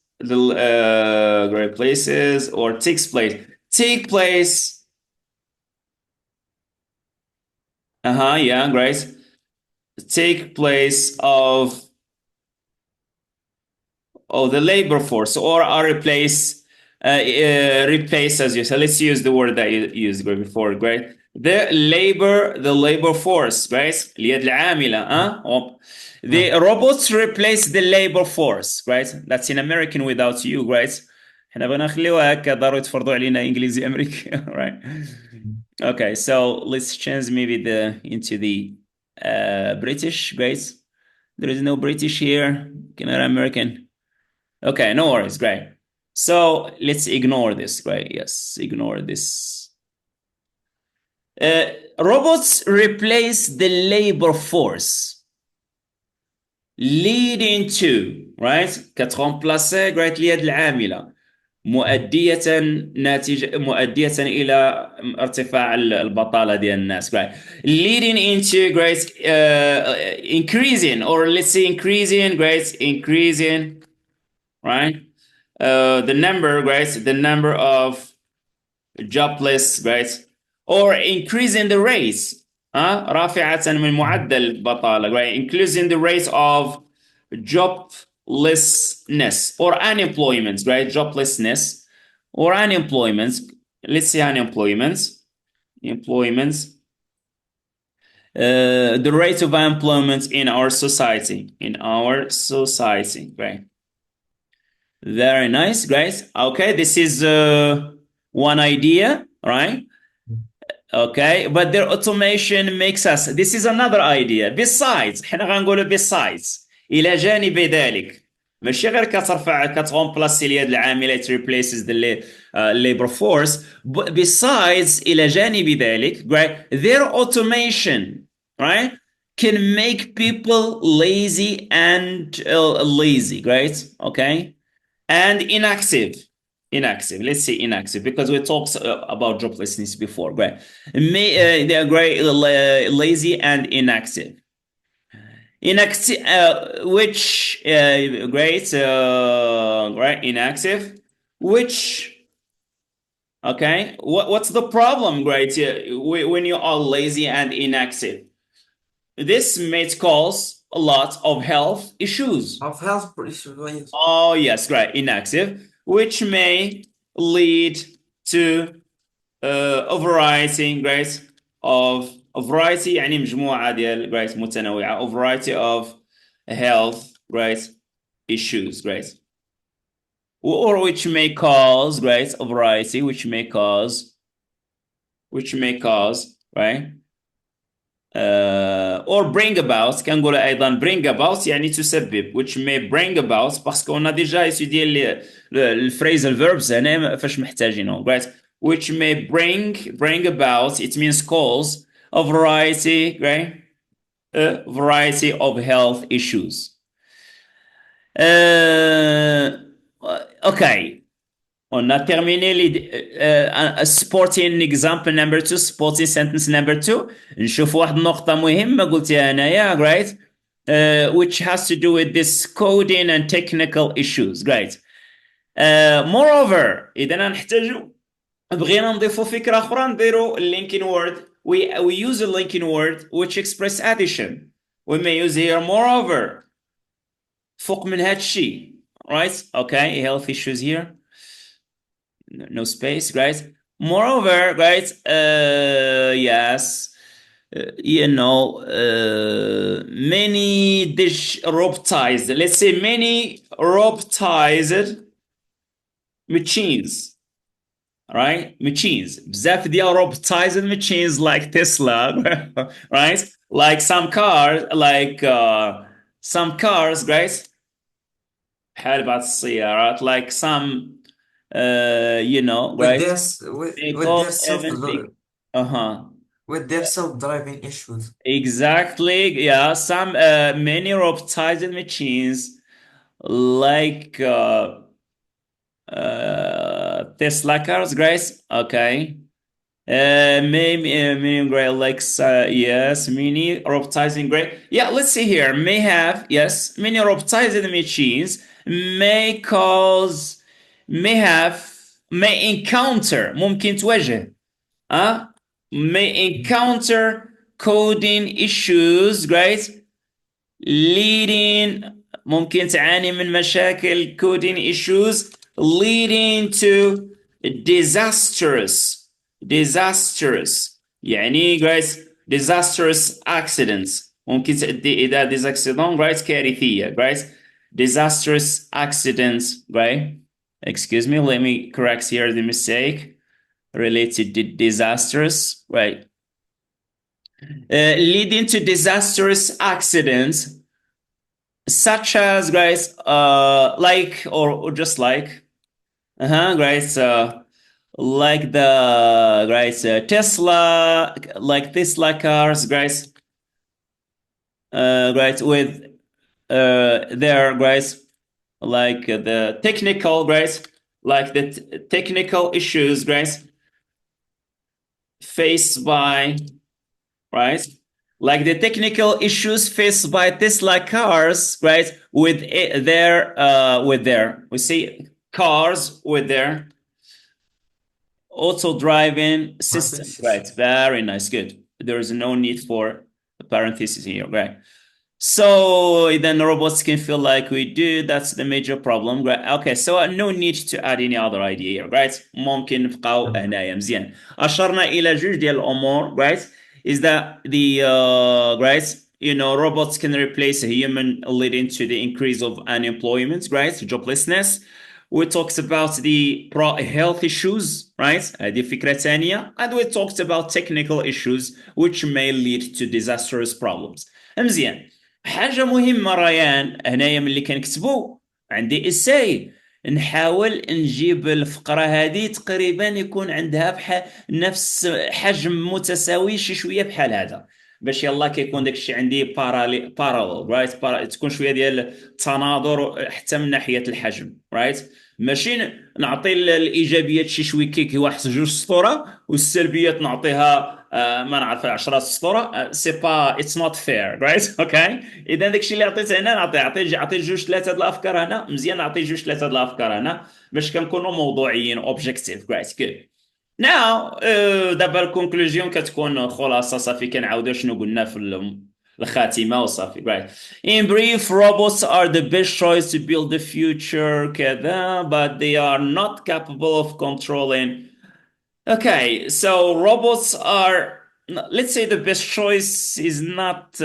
or take place. Yeah, great. Take place of the labor force, or are replace, as you said. Let's use the word that you used before, right? The labor force, right? اليد العاملة, Yeah. the robots replace the labor force, right? That's in American without you, right? احنا بنخليها هكا ضروري تفرضوا علينا انجليزي امريكي right? Okay, so let's change maybe into the British, great. There is no British here. Can I American? Okay, no worries, great. So let's ignore this, right? Yes, ignore this. Robots replace the labor force, leading to, right? كترمبلاسي right اليد العاملة، مؤدية إلى ارتفاع البطالة ديال الناس، right? Leading into great increasing, or let's say increasing, great increasing, right? The number of jobless, right? Or increasing the rate, رافعة من معدل البطالة, right? Increasing the rate of joblessness or unemployment, right? Joblessness or unemployment. Let's say unemployment. The rate of unemployment in our society. Right? Very nice, guys. Okay, this is one idea, right? Okay, but their automation makes us. This is another idea. Besides, احنا غنقولوا besides. إلى جانب ذلك. ماشي غير كتغومبلاسي اليد العاملة, it replaces the labor force. But besides, إلى جانب ذلك, right? Their automation, right, can make people lazy and lazy, right? Okay, and inactive, let's say inactive, because we talked about joblessness before, right? They are great, lazy and inactive, which great, right, inactive, which, okay, what's the problem, great, when you are lazy and inactive? This may cause a lot of health issues. Of health issues. Oh, yes, great. Inactive, which may lead to a variety, great, of a variety, يعني مجموعة ديال great متنوعة, a variety of health, great, issues, great, or which may cause, great, a variety, right, or bring about. كنقول ايضا bring about يعني تسبب, which may bring about, باسكو on a déjà étudié le phrasal verbs هنا فاش محتاجينهم, right? Which may bring about, it means cause a variety, right? A variety of health issues. Okay, on a terminé supporting example number 2, supporting sentence number 2. نشوف واحد النقطة مهمة قلتها أنايا, right? Which has to do with this coding and technical issues, right? moreover إذا نحتاج بغينا نضيفوا فكرة أخرى نديروا linking word we use a linking word which express addition we may use here moreover فوق من هذا الشيء right okay health issues here no space right moreover right yes many robotized let's say many robotized machines right machines بزاف ديال robotized machines like Tesla right like some cars like some cars guys بحال بعض السيارات like some with right this with their vehicles self even uh-huh with their self-driving issues. exactly yeah some many robotized machines like Tesla cars guys okay meaning gray like yes, mini robotizing gray. Yeah, let's see here. May have yes, many robotized machines may cause may have may encounter ممكن تواجه may encounter coding issues right leading ممكن تعاني من مشاكل coding issues leading to disastrous يعني guys disastrous accidents ممكن تؤدي إلى accident right كارثية right disastrous accidents right excuse me let me correct here the mistake related to disastrous right leading to disastrous accidents such as guys like or just like guys like the guys Tesla like Tesla cars guys guys with their guys like the technical guys like the technical issues guys faced by right like the technical issues faced by Tesla cars right with their we see cars with their auto driving system right very nice good there is no need for a parenthesis here right so then robots can feel like we do that's the major problem right okay so no need to add any other idea here right ممكن نبقاو هنايا مزيان أشرنا إلى جوج ديال الأمور right is that the right robots can replace a human leading to the increase of unemployment right joblessness we talked about the health issues right هذه فكرة ثانية and we talked about technical issues which may lead to disastrous problems مزيان حاجة مهمة ريان هنايا ملي كنكتبو عندي اساي نحاول نجيب الفقرة هذه تقريبا يكون عندها بحال نفس حجم متساوي شي شوية بحال هذا باش يلا كيكون داكشي عندي باراليل رايت تكون شوية ديال التناظر حتى من ناحية الحجم رايت ماشي نعطي الايجابيات شي شويه كيك واحد جوج سطوره والسلبيات نعطيها ما نعرف 10 سطوره سي با اتس نوت فير رايت اوكي اذا داكشي اللي عطيته هنا نعطي جوج ثلاثه الافكار هنا مزيان نعطي جوج ثلاثه الافكار هنا باش كنكونوا موضوعيين اوبجيكتيف رايت جود ناو دابا الكونكلوجيون كتكون خلاصه صافي كنعاودوا شنو قلنا في الخاتمه وصافي right in brief robots are the best choice to build the future كذا but they are not capable of controlling okay so robots are let's say the best choice is not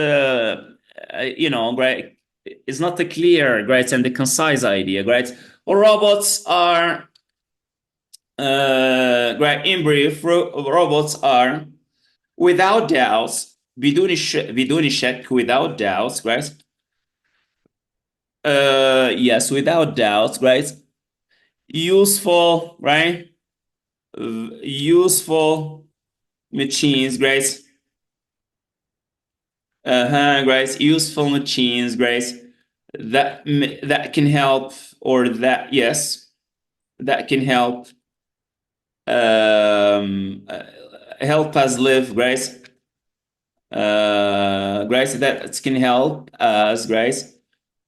right it's not a clear right and the concise idea right robots are right in brief robots are without doubts بدون شك without doubts right yes without doubts right useful right useful machines right right useful machines right that can help or that yes that can help help us live right Grace, that can help us, Grace.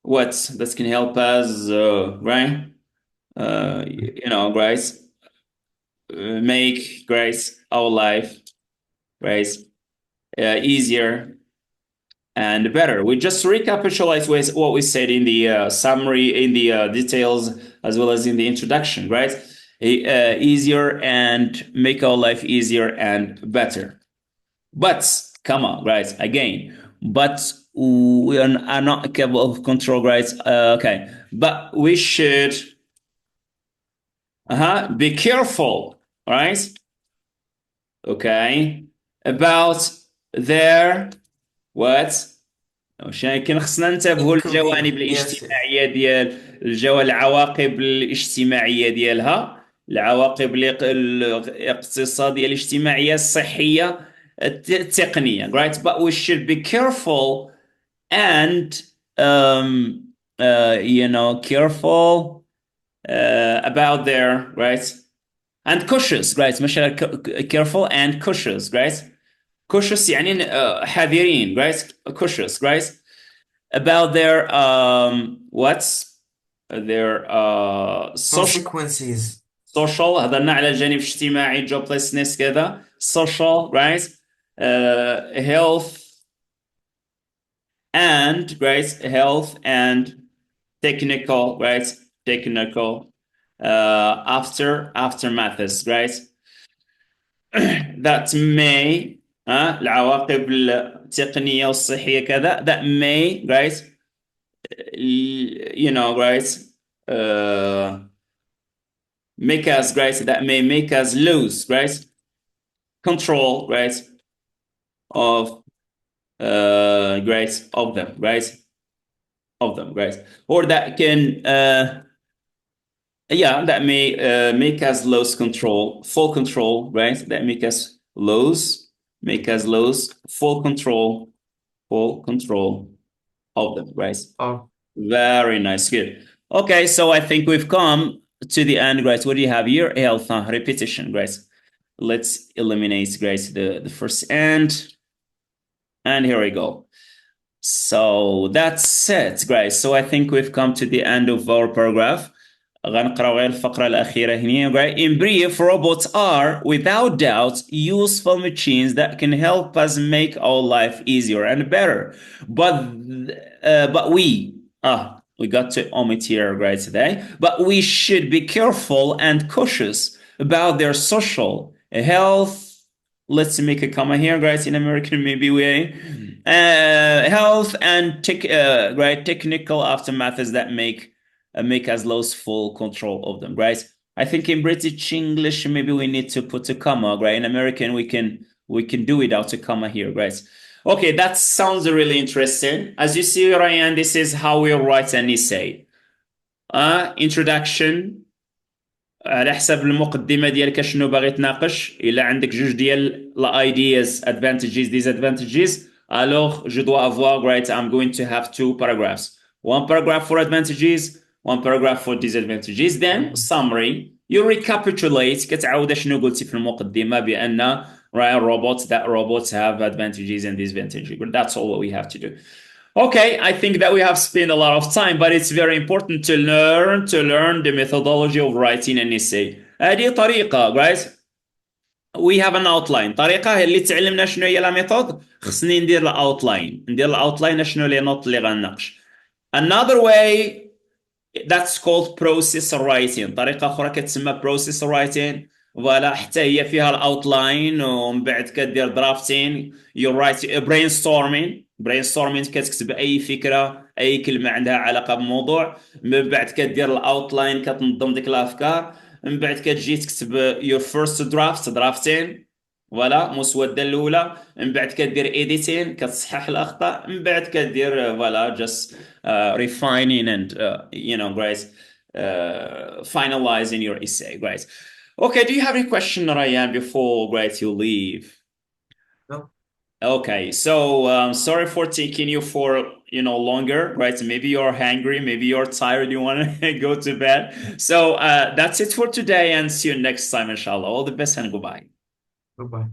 What that can help us, right? you know, guys, make, guys, our life, guys, easier and better. We just recapitulate with what we said in the summary, in the details, as well as in the introduction, right? Easier and make our life easier and better. But, come on, right? Again, but we are not capable of control, right? Okay, but we should be careful, right? Okay, about their what? كان خصنا ننتبهوا للجوانب Yes, yes. الاجتماعية ديال العواقب الاجتماعية ديالها، العواقب الاقتصادية الاجتماعية الصحية التقنية, right? But we should be careful and you know, careful about their, right? And cautious, right? مش careful and cautious, right? cautious يعني حذرين, right? cautious, right? about their what's their Consequences. social. هضرنا على الجانب الاجتماعي joblessness كذا social, right? Health and, right, health and technical, right? Technical aftermaths, right? that may العواقب التقنية والصحية كذا that may, right, you know, right, make us, right, that may make us lose, right, control, right, of right, of them, right, of them, right, or that can yeah, that may make us lose control, full control, right, that make us lose full control of them, right? Oh, Very nice, good. Okay, so I think we've come to the end, guys. What do you have here? Health, repetition, guys. Let's eliminate, guys, the first end. And here we go. So that's it, guys. So I think we've come to the end of our paragraph. غنقراو غير الفقرة الأخيرة هنا, right? In brief, robots are, without doubt, useful machines that can help us make our life easier and better. But we got to omit here, right, today. But we should be careful and cautious about their social health. Let's make a comma here, guys, in American maybe way. Health and right, technical aftermaths that make us lose full control of them, right? I think in British English maybe we need to put a comma, right? In American we can do without a comma here, right? Okay, that sounds really interesting. As you see, Ryan, this is how we write an essay. Introduction, على حسب المقدمة ديالك شنو باغي تناقش. إلا عندك جوج ديال ideas, advantages, disadvantages, alors je dois avoir, right, I'm going to have two paragraphs. One paragraph for advantages, one paragraph for disadvantages. Then summary, you recapitulate, كتعاود شنو قلتي في المقدمة بأن right, robots have advantages and disadvantages. That's all what we have to do. Okay, I think that we have spent a lot of time, but it's very important to learn the methodology of writing an essay. هذه طريقة, guys. We have an outline. طريقة اللي تعلمنا شنو هي لا ميثود. خصني ندير الاوتلاين شنو لي نوت اللي غنناقش. Another way, that's called process writing. طريقة أخرى كتسمى process writing. فوالا, حتى هي فيها الاوتلاين ومن بعد كدير درافتين. You write brainstorming كتكتب اي فكره, اي كلمه عندها علاقه بموضوع, من بعد كدير الاوتلاين كتنظم ديك الافكار, من بعد كتجي تكتب your first درافتين, فوالا, مسوده الاولى, من بعد كدير editing كتصحح الاخطاء, من بعد كدير فوالا just refining and you know, guys, finalizing your essay, guys. Okay, do you have any question, Ryan, before, right, you leave? no. Okay, so sorry for taking you for, you know, longer, right? Maybe you're hungry, maybe you're tired, you want to go to bed. So that's it for today, and see you next time, inshallah. All the best and goodbye. Goodbye.